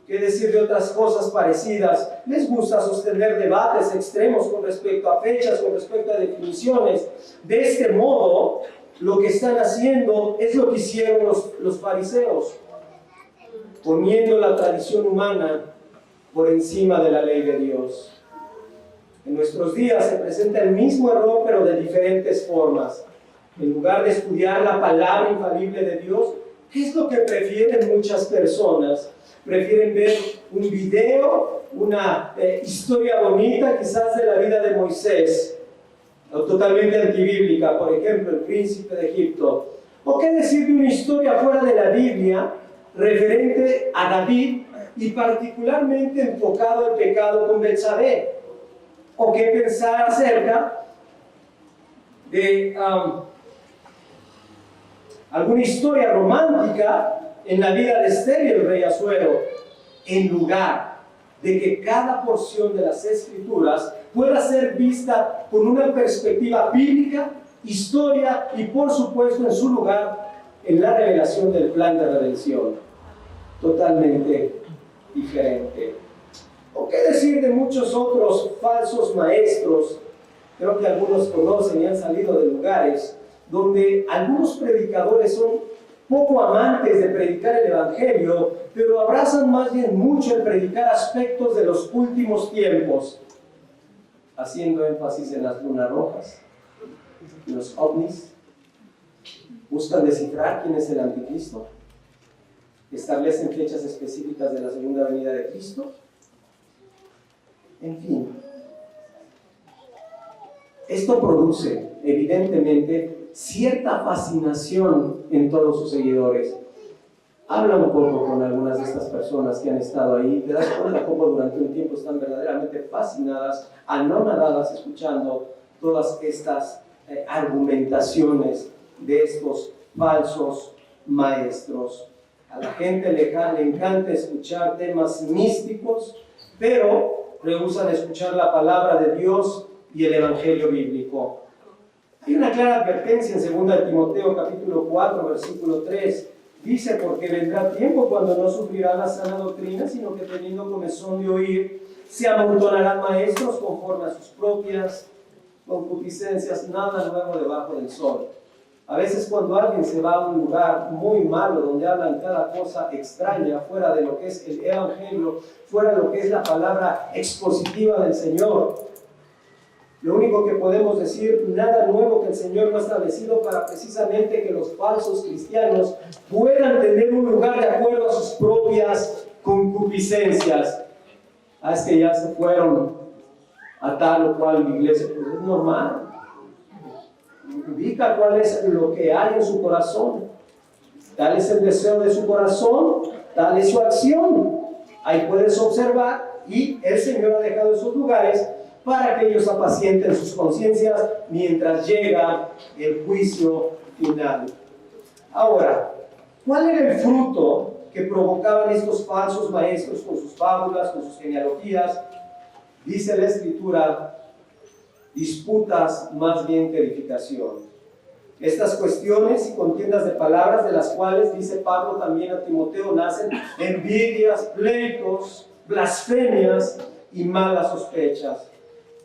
¿Qué decir de otras cosas parecidas? Les gusta sostener debates extremos con respecto a fechas, con respecto a definiciones. De este modo, lo que están haciendo es lo que hicieron los fariseos, poniendo la tradición humana por encima de la ley de Dios. En nuestros días se presenta el mismo error, pero de diferentes formas. En lugar de estudiar la palabra infalible de Dios, ¿qué es lo que prefieren muchas personas? Prefieren ver un video, una historia bonita quizás de la vida de Moisés, totalmente antibíblica, por ejemplo, el príncipe de Egipto. ¿O qué decir de una historia fuera de la Biblia referente a David y particularmente enfocado al pecado con Betsabé? ¿O qué pensar acerca de alguna historia romántica en la vida de Esther y el rey Asuero, en lugar de que cada porción de las Escrituras pueda ser vista con una perspectiva bíblica, historia y por supuesto en su lugar en la revelación del plan de redención? Totalmente diferente. ¿O qué decir de muchos otros falsos maestros? Creo que algunos conocen y han salido de lugares donde algunos predicadores son poco amantes de predicar el Evangelio, pero abrazan más bien mucho el predicar aspectos de los últimos tiempos, haciendo énfasis en las lunas rojas, en los ovnis. Buscan descifrar quién es el anticristo, establecen fechas específicas de la segunda venida de Cristo. En fin, esto produce evidentemente cierta fascinación en todos sus seguidores. Habla un poco con algunas de estas personas que han estado ahí, te das cuenta cómo durante un tiempo están verdaderamente fascinadas, anonadadas, escuchando todas estas argumentaciones de estos falsos maestros. A la gente le encanta escuchar temas místicos, pero rehúsan escuchar la palabra de Dios y el Evangelio bíblico. Hay una clara advertencia en 2 Timoteo capítulo 4, versículo 3. Dice: porque vendrá tiempo cuando no sufrirán la sana doctrina, sino que teniendo comezón de oír, se amontonarán maestros conforme a sus propias concupiscencias, nada nuevo debajo del sol. A veces cuando alguien se va a un lugar muy malo, donde hablan cada cosa extraña, fuera de lo que es el Evangelio, fuera de lo que es la palabra expositiva del Señor, lo único que podemos decir, nada nuevo que el Señor no ha establecido para precisamente que los falsos cristianos puedan tener un lugar de acuerdo a sus propias concupiscencias. Es que ya se fueron a tal o cual iglesia, pues es normal. Ubica cuál es lo que hay en su corazón. Tal es el deseo de su corazón, tal es su acción. Ahí puedes observar, y el Señor ha dejado esos lugares para que ellos apacienten sus conciencias mientras llega el juicio final. Ahora, ¿cuál era el fruto que provocaban estos falsos maestros con sus fábulas, con sus genealogías? Dice la Escritura: disputas más bien que edificación. Estas cuestiones y contiendas de palabras, de las cuales dice Pablo también a Timoteo, nacen envidias, pleitos, blasfemias y malas sospechas.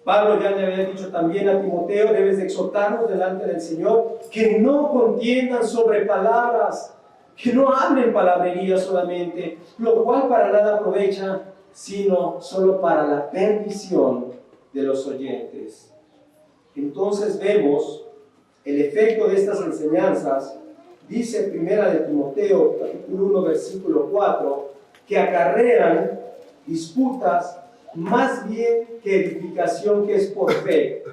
Pablo ya le había dicho también a Timoteo: debes de exhortarnos delante del Señor que no contiendan sobre palabras, que no hablen palabrería solamente, lo cual para nada aprovecha, sino solo para la perdición de los oyentes. Entonces vemos el efecto de estas enseñanzas. Dice 1 Timoteo capítulo 1 versículo 4 que acarrean disputas más bien que edificación, que es por fe.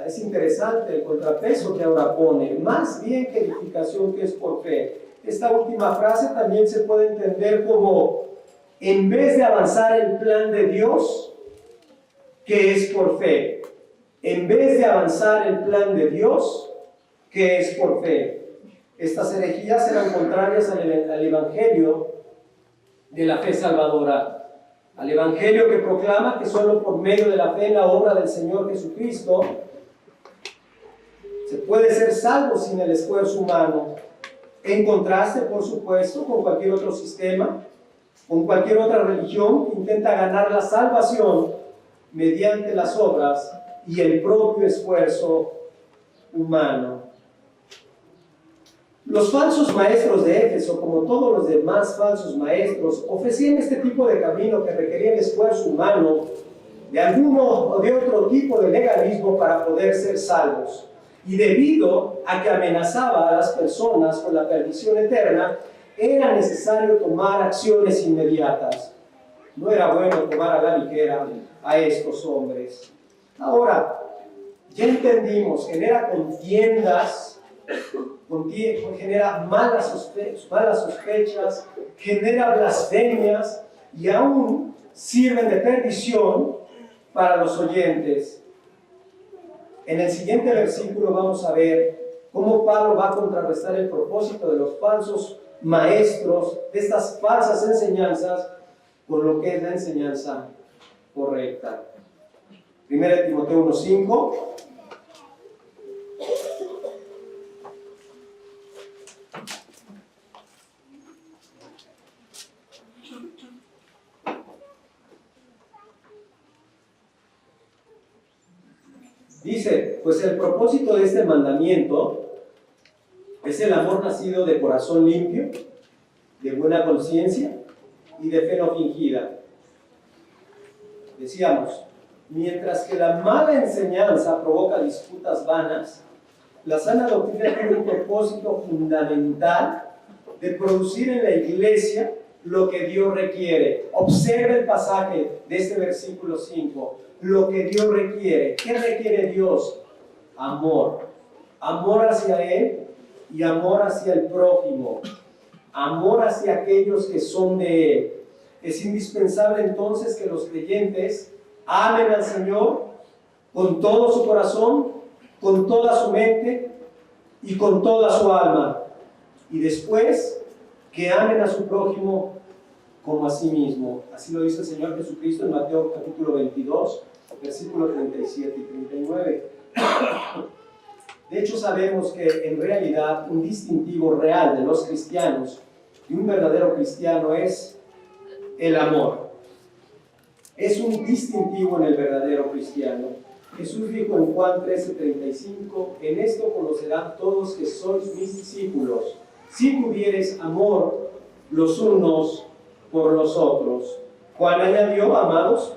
Es interesante el contrapeso que ahora pone: más bien que edificación, que es por fe. Esta última frase también se puede entender como: en vez de avanzar el plan de Dios, que es por fe, en vez de avanzar el plan de Dios, que es por fe. Estas herejías eran contrarias al evangelio de la fe salvadora, al evangelio que proclama que solo por medio de la fe en la obra del Señor Jesucristo se puede ser salvo sin el esfuerzo humano, en contraste, por supuesto, con cualquier otro sistema, con cualquier otra religión que intenta ganar la salvación mediante las obras y el propio esfuerzo humano. Los falsos maestros de Éfeso, como todos los demás falsos maestros, ofrecían este tipo de camino que requería el esfuerzo humano de alguno o de otro tipo de legalismo para poder ser salvos. Y debido a que amenazaba a las personas con la perdición eterna, era necesario tomar acciones inmediatas. No era bueno tomar a la ligera a estos hombres. Ahora, ya entendimos, genera contiendas, genera malas sospechas, genera blasfemias y aún sirven de perdición para los oyentes. En el siguiente versículo vamos a ver cómo Pablo va a contrarrestar el propósito de los falsos maestros, de estas falsas enseñanzas, con lo que es la enseñanza correcta. 1 Timoteo 1:5. Dice, pues el propósito de este mandamiento es el amor nacido de corazón limpio, de buena conciencia y de fe no fingida. Decíamos, mientras que la mala enseñanza provoca disputas vanas, la sana doctrina tiene un propósito fundamental de producir en la iglesia lo que Dios requiere. Observa el pasaje de este versículo 5. Lo que Dios requiere. ¿Qué requiere Dios? Amor. Amor hacia Él y amor hacia el prójimo. Amor hacia aquellos que son de Él. Es indispensable entonces que los creyentes amen al Señor con todo su corazón, con toda su mente y con toda su alma. Y después que amen a su prójimo como a sí mismo. Así lo dice el Señor Jesucristo en Mateo capítulo 22, versículos 37 y 39. De hecho, sabemos que en realidad un distintivo real de los cristianos y un verdadero cristiano es el amor. Es un distintivo en el verdadero cristiano. Jesús dijo en Juan 13:35, en esto conocerán todos que sois mis discípulos, si tuviereis amor los unos por los otros. Juan añadió, amados,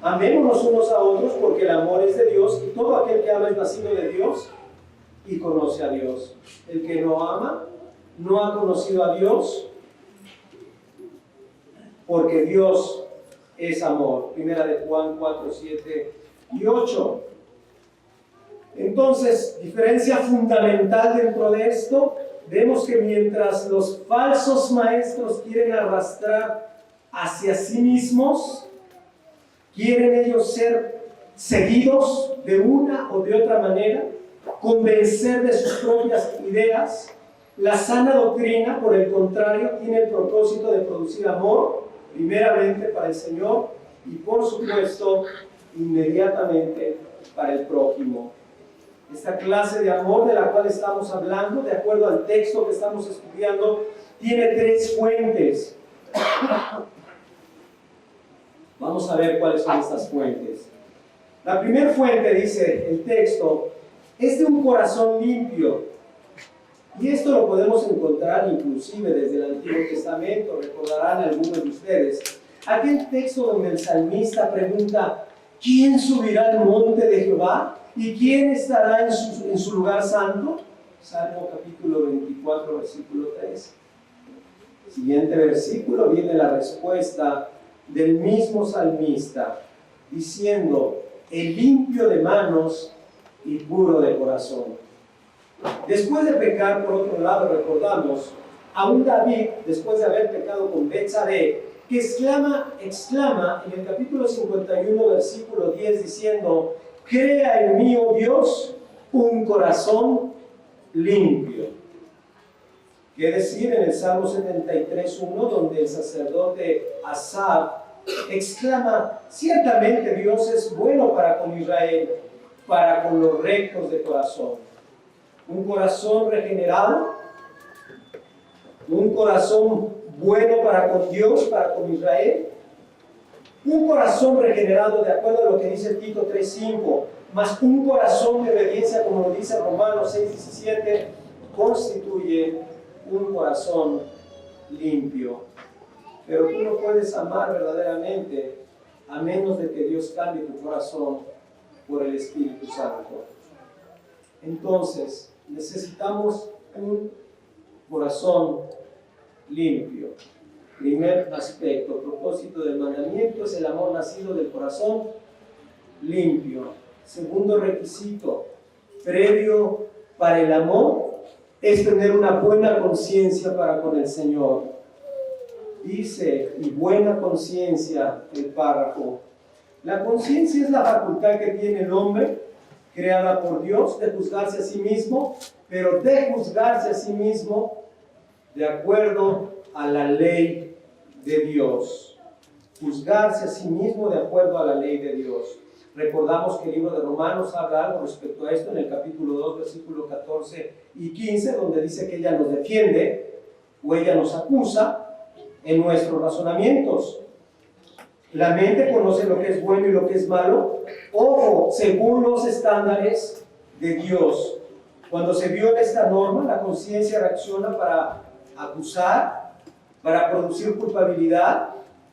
amémonos unos a otros porque el amor es de Dios y todo aquel que ama es nacido de Dios y conoce a Dios. El que no ama no ha conocido a Dios porque Dios es amor. Primera de Juan 4, 7 y 8. Entonces, diferencia fundamental dentro de esto, vemos que mientras los falsos maestros quieren arrastrar hacia sí mismos, quieren ellos ser seguidos de una o de otra manera, convencer de sus propias ideas, la sana doctrina, por el contrario, tiene el propósito de producir amor, primeramente para el Señor y por supuesto, inmediatamente para el prójimo. Esta clase de amor de la cual estamos hablando, de acuerdo al texto que estamos estudiando, tiene tres fuentes. Vamos a ver cuáles son estas fuentes. La primera fuente, dice el texto, es de un corazón limpio. Y esto lo podemos encontrar inclusive desde el Antiguo Testamento, recordarán algunos de ustedes. Aquel texto donde el salmista pregunta, ¿quién subirá al monte de Jehová? ¿Y quién estará en su lugar santo? Salmo capítulo 24, versículo 3. Siguiente versículo viene la respuesta del mismo salmista, diciendo, el limpio de manos y puro de corazón. Después de pecar, por otro lado, recordamos, aún David, después de haber pecado con Betsabé, que exclama en el capítulo 51, versículo 10, diciendo: crea en mí, oh Dios, un corazón limpio. ¿Qué decir en el Salmo 73:1, donde el sacerdote Asaf exclama: ciertamente Dios es bueno para con Israel, para con los rectos de corazón? Un corazón regenerado, un corazón bueno para con Dios, para con Israel, un corazón regenerado de acuerdo a lo que dice Tito 3:5, más un corazón de obediencia, como lo dice Romanos 6:17, constituye un corazón limpio. Pero tú no puedes amar verdaderamente a menos de que Dios cambie tu corazón por el Espíritu Santo. Entonces, necesitamos un corazón limpio. Primer aspecto, propósito del mandamiento es el amor nacido del corazón limpio. Segundo requisito, previo para el amor, es tener una buena conciencia para con el Señor. Dice, y buena conciencia, el párrafo. La conciencia es la facultad que tiene el hombre, creada por Dios, de juzgarse a sí mismo, pero de juzgarse a sí mismo de acuerdo a la ley de Dios. Juzgarse a sí mismo de acuerdo a la ley de Dios. Recordamos que el libro de Romanos habla algo respecto a esto en el capítulo 2, versículos 14 y 15, donde dice que ella nos defiende o ella nos acusa en nuestros razonamientos. La mente conoce lo que es bueno y lo que es malo, ojo, según los estándares de Dios. Cuando se viola esta norma, la conciencia reacciona para acusar, para producir culpabilidad,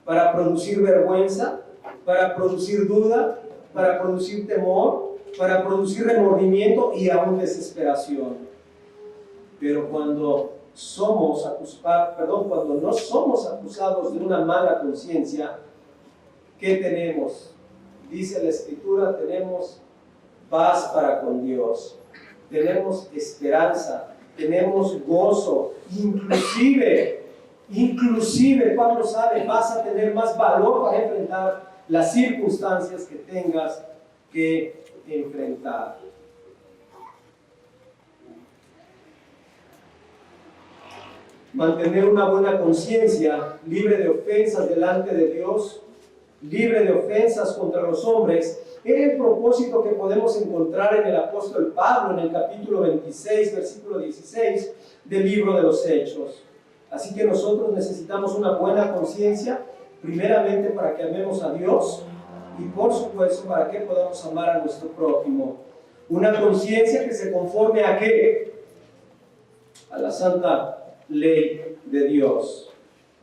para producir vergüenza, para producir duda, para producir temor, para producir remordimiento y aún desesperación. Pero cuando cuando no somos acusados de una mala conciencia, ¿qué tenemos? Dice la Escritura, tenemos paz para con Dios, tenemos esperanza, tenemos gozo, inclusive Pablo sabe, vas a tener más valor para enfrentar las circunstancias que tengas que enfrentar. Mantener una buena conciencia, libre de ofensas delante de Dios, libre de ofensas contra los hombres, es el propósito que podemos encontrar en el apóstol Pablo en el capítulo 26, versículo 16 del libro de los Hechos. Así que nosotros necesitamos una buena conciencia, primeramente para que amemos a Dios y por supuesto para que podamos amar a nuestro prójimo. Una conciencia que se conforme a ¿qué? A la santa ley de Dios,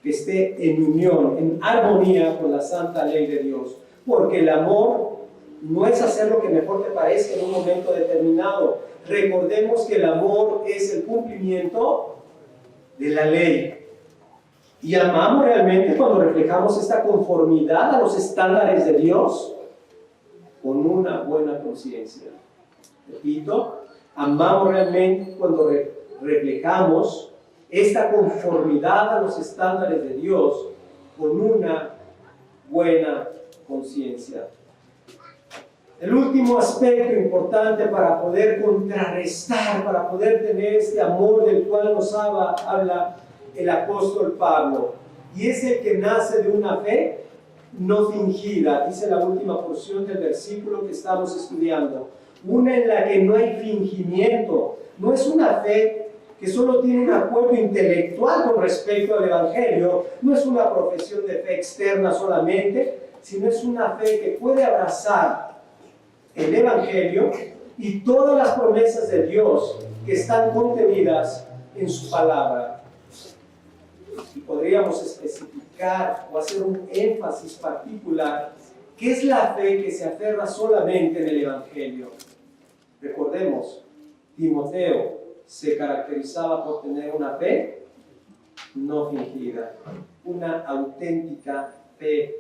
que esté en unión, en armonía con la santa ley de Dios, porque el amor no es hacer lo que mejor te parezca en un momento determinado. Recordemos que el amor es el cumplimiento de la ley, y amamos realmente cuando reflejamos esta conformidad a los estándares de Dios con una buena conciencia. Repito, amamos realmente cuando reflejamos esta conformidad a los estándares de Dios con una buena conciencia. El último aspecto importante para poder contrarrestar, para poder tener este amor del cual nos habla el apóstol Pablo, y es el que nace de una fe no fingida, dice la última porción del versículo que estamos estudiando, una en la que no hay fingimiento, no es una fe que solo tiene un acuerdo intelectual con respecto al Evangelio, no es una profesión de fe externa solamente, sino es una fe que puede abrazar el Evangelio y todas las promesas de Dios que están contenidas en su palabra. Y podríamos especificar o hacer un énfasis particular, ¿qué es la fe que se aferra solamente en el Evangelio? Recordemos, Timoteo se caracterizaba por tener una fe no fingida, una auténtica fe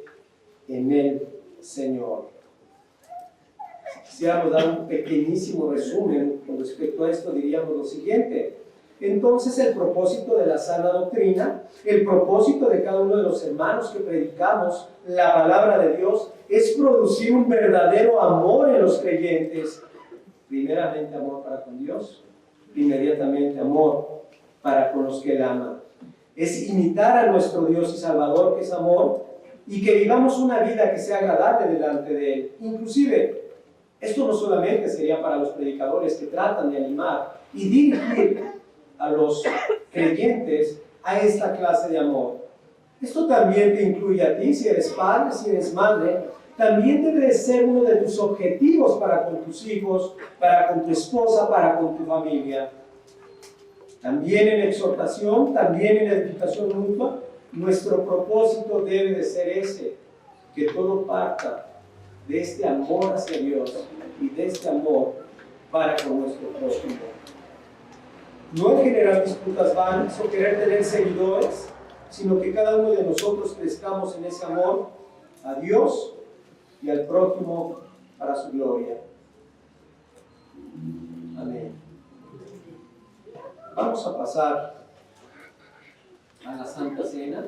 en el Señor. Si quisiéramos dar un pequeñísimo resumen con respecto a esto, diríamos lo siguiente: Entonces el propósito de la sana doctrina, el propósito de cada uno de los hermanos que predicamos la palabra de Dios es producir un verdadero amor en los creyentes. Primeramente amor para con Dios, inmediatamente amor para con los que Él ama. Es imitar a nuestro Dios y Salvador, que es amor, y que vivamos una vida que sea agradable delante de Él. Inclusive, esto no solamente sería para los predicadores que tratan de animar y dirigir a los creyentes a esta clase de amor. Esto también te incluye a ti, si eres padre, si eres madre. También debe de ser uno de tus objetivos para con tus hijos, para con tu esposa, para con tu familia. También en exhortación, también en edificación mutua, nuestro propósito debe de ser ese, que todo parta de este amor hacia Dios y de este amor para con nuestro prójimo. No en generar disputas vanas o querer tener seguidores, sino que cada uno de nosotros crezcamos en ese amor a Dios y al prójimo para su gloria. Amén. Vamos a pasar a la Santa Cena.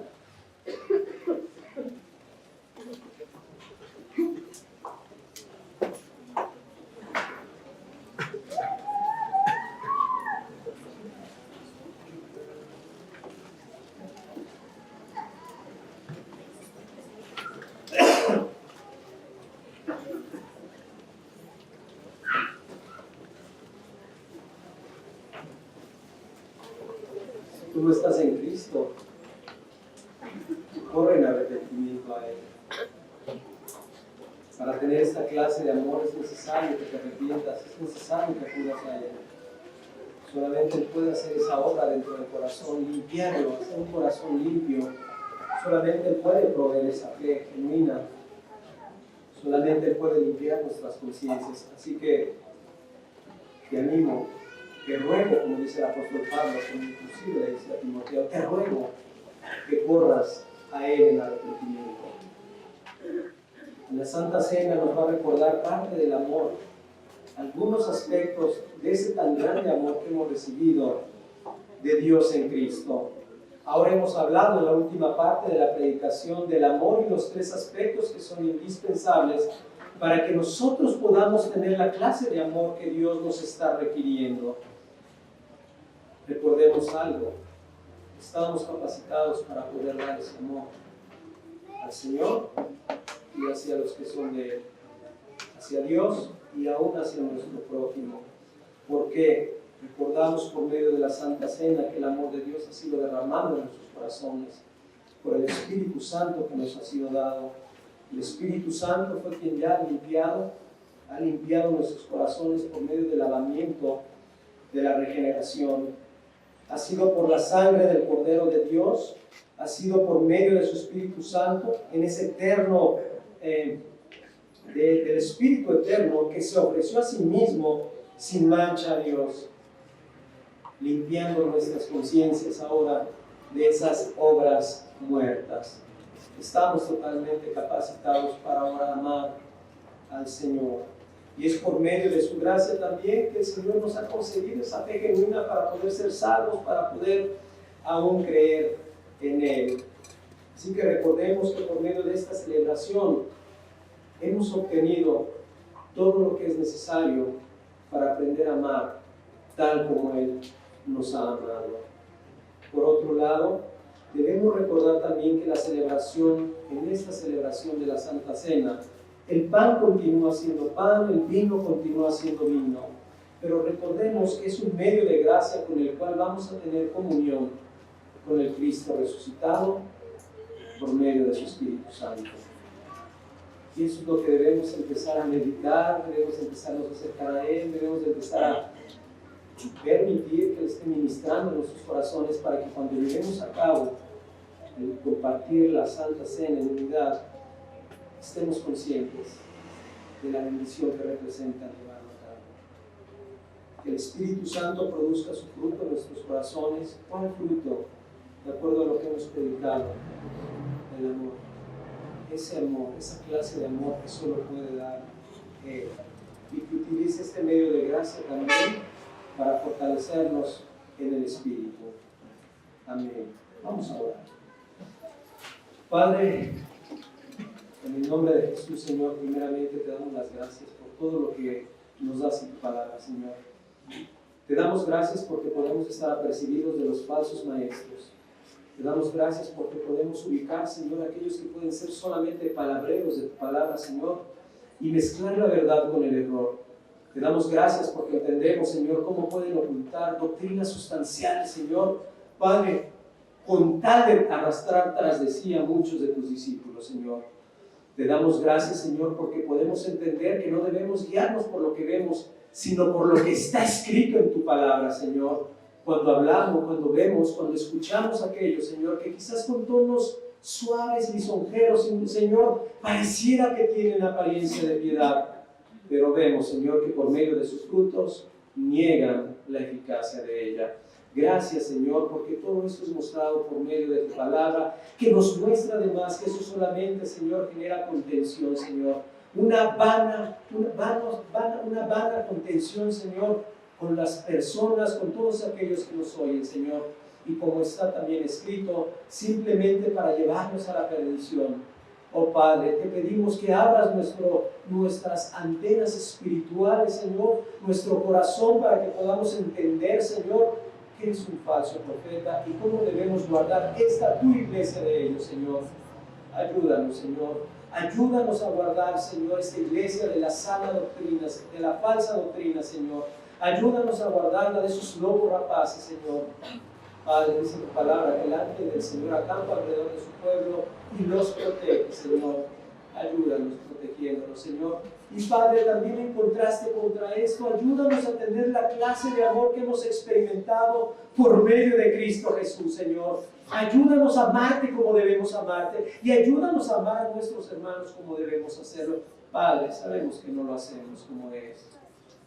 Tú no estás en Cristo, corre en arrepentimiento a Él. Para tener esta clase de amor es necesario que te arrepientas, es necesario que acudas a Él. Solamente Él puede hacer esa obra dentro del corazón, limpiarlo, hacer un corazón limpio. Solamente Él puede proveer esa fe genuina. Solamente Él puede limpiar nuestras conciencias. Así que te animo, te ruego, como dice el apóstol Pablo, como inclusive le dice a Timoteo, te ruego que corras a Él en arrepentimiento. En la Santa Cena nos va a recordar parte del amor, algunos aspectos de ese tan grande amor que hemos recibido de Dios en Cristo. Ahora hemos hablado en la última parte de la predicación del amor y los tres aspectos que son indispensables para que nosotros podamos tener la clase de amor que Dios nos está requiriendo. Recordemos algo, estamos capacitados para poder dar ese amor al Señor y hacia los que son de Él, hacia Dios y aún hacia nuestro prójimo. Porque recordamos por medio de la Santa Cena que el amor de Dios ha sido derramado en nuestros corazones por el Espíritu Santo que nos ha sido dado. El Espíritu Santo fue quien ya ha limpiado nuestros corazones por medio del lavamiento de la regeneración. Ha sido por la sangre del Cordero de Dios, ha sido por medio de su Espíritu Santo, en ese eterno, del Espíritu eterno que se ofreció a sí mismo sin mancha a Dios, limpiando nuestras conciencias ahora de esas obras muertas. Estamos totalmente capacitados para ahora amar al Señor. Y es por medio de su gracia también que el Señor nos ha concedido esa fe genuina para poder ser salvos, para poder aún creer en Él. Así que recordemos que por medio de esta celebración hemos obtenido todo lo que es necesario para aprender a amar tal como Él nos ha amado. Por otro lado, debemos recordar también que en esta celebración de la Santa Cena, el pan continúa siendo pan, el vino continúa siendo vino, pero recordemos que es un medio de gracia con el cual vamos a tener comunión con el Cristo resucitado por medio de su Espíritu Santo. Y eso es lo que debemos empezar a meditar, debemos empezarnos a acercar a Él, debemos empezar a permitir que Él esté ministrando en nuestros corazones para que cuando lleguemos a cabo el compartir la Santa Cena en unidad, estemos conscientes de la bendición que representa llevarlo a cabo. Que el Espíritu Santo produzca su fruto en nuestros corazones. ¿Cuál fruto? De acuerdo a lo que hemos predicado, el amor. Ese amor, esa clase de amor que solo puede dar Él. Y que utilice este medio de gracia también para fortalecernos en el Espíritu. Amén. Vamos a orar. Padre, en el nombre de Jesús, Señor, primeramente te damos las gracias por todo lo que nos das en tu palabra, Señor. Te damos gracias porque podemos estar apercibidos de los falsos maestros. Te damos gracias porque podemos ubicar, Señor, aquellos que pueden ser solamente palabreros de tu palabra, Señor, y mezclar la verdad con el error. Te damos gracias porque entendemos, Señor, cómo pueden ocultar doctrinas sustanciales, Señor, Padre, con tal de arrastrar tras de sí a muchos de tus discípulos, Señor. Te damos gracias, Señor, porque podemos entender que no debemos guiarnos por lo que vemos, sino por lo que está escrito en tu palabra, Señor. Cuando hablamos, cuando vemos, cuando escuchamos aquello, Señor, que quizás con tonos suaves, lisonjeros, Señor, pareciera que tienen apariencia de piedad, pero vemos, Señor, que por medio de sus frutos niegan la eficacia de ella. Gracias, Señor, porque todo esto es mostrado por medio de tu palabra, que nos muestra además que eso solamente, Señor, genera contención, Señor. Una vana contención, Señor, con las personas, con todos aquellos que nos oyen, Señor. Y como está también escrito, simplemente para llevarnos a la perdición. Oh Padre, te pedimos que abras nuestras antenas espirituales, Señor, nuestro corazón para que podamos entender, Señor, que es un falso profeta y cómo debemos guardar esta tu iglesia de ellos, Señor. Ayúdanos, Señor. Ayúdanos a guardar, Señor, esta iglesia de la sana doctrina, de la falsa doctrina, Señor. Ayúdanos a guardarla de esos lobos rapaces, Señor. Padre, dice tu palabra que el ángel del Señor acampa alrededor de su pueblo y los protege, Señor. Ayúdanos protegiéndonos, Señor. Y Padre, también en contraste contra esto, ayúdanos a tener la clase de amor que hemos experimentado por medio de Cristo Jesús, Señor. Ayúdanos a amarte como debemos amarte y ayúdanos a amar a nuestros hermanos como debemos hacerlo. Padre, sabemos que no lo hacemos como es.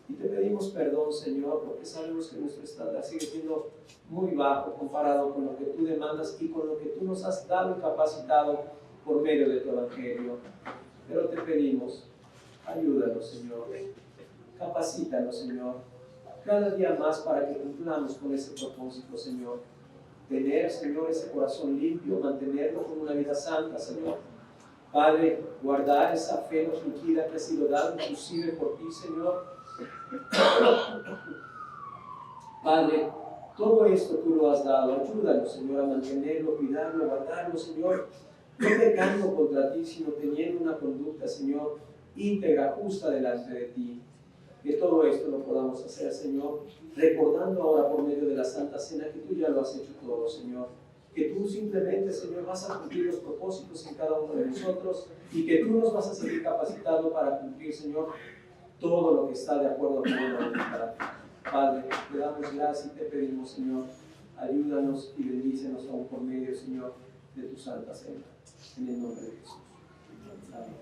Y te pedimos perdón, Señor, porque sabemos que nuestro estándar sigue siendo muy bajo comparado con lo que tú demandas y con lo que tú nos has dado y capacitado por medio de tu Evangelio. Pero te pedimos, ayúdanos, Señor. Capacítanos, Señor, cada día más para que cumplamos con ese propósito, Señor. Tener, Señor, ese corazón limpio, mantenerlo con una vida santa, Señor. Padre, guardar esa fe no fingida que ha sido dada inclusive por ti, Señor. Padre, todo esto tú lo has dado. Ayúdanos, Señor, a mantenerlo, cuidarlo, guardarlo, Señor. No pecando contra ti, sino teniendo una conducta, Señor, íntegra, justa delante de ti. Que todo esto lo podamos hacer, Señor, recordando ahora por medio de la Santa Cena que tú ya lo has hecho todo, Señor. Que tú simplemente, Señor, vas a cumplir los propósitos en cada uno de nosotros y que tú nos vas a seguir capacitando para cumplir, Señor, todo lo que está de acuerdo con la voluntad. Padre, te damos gracias y te pedimos, Señor, ayúdanos y bendícenos aún por medio, Señor, de tu Santa Cena. En el nombre de Jesús. Amén.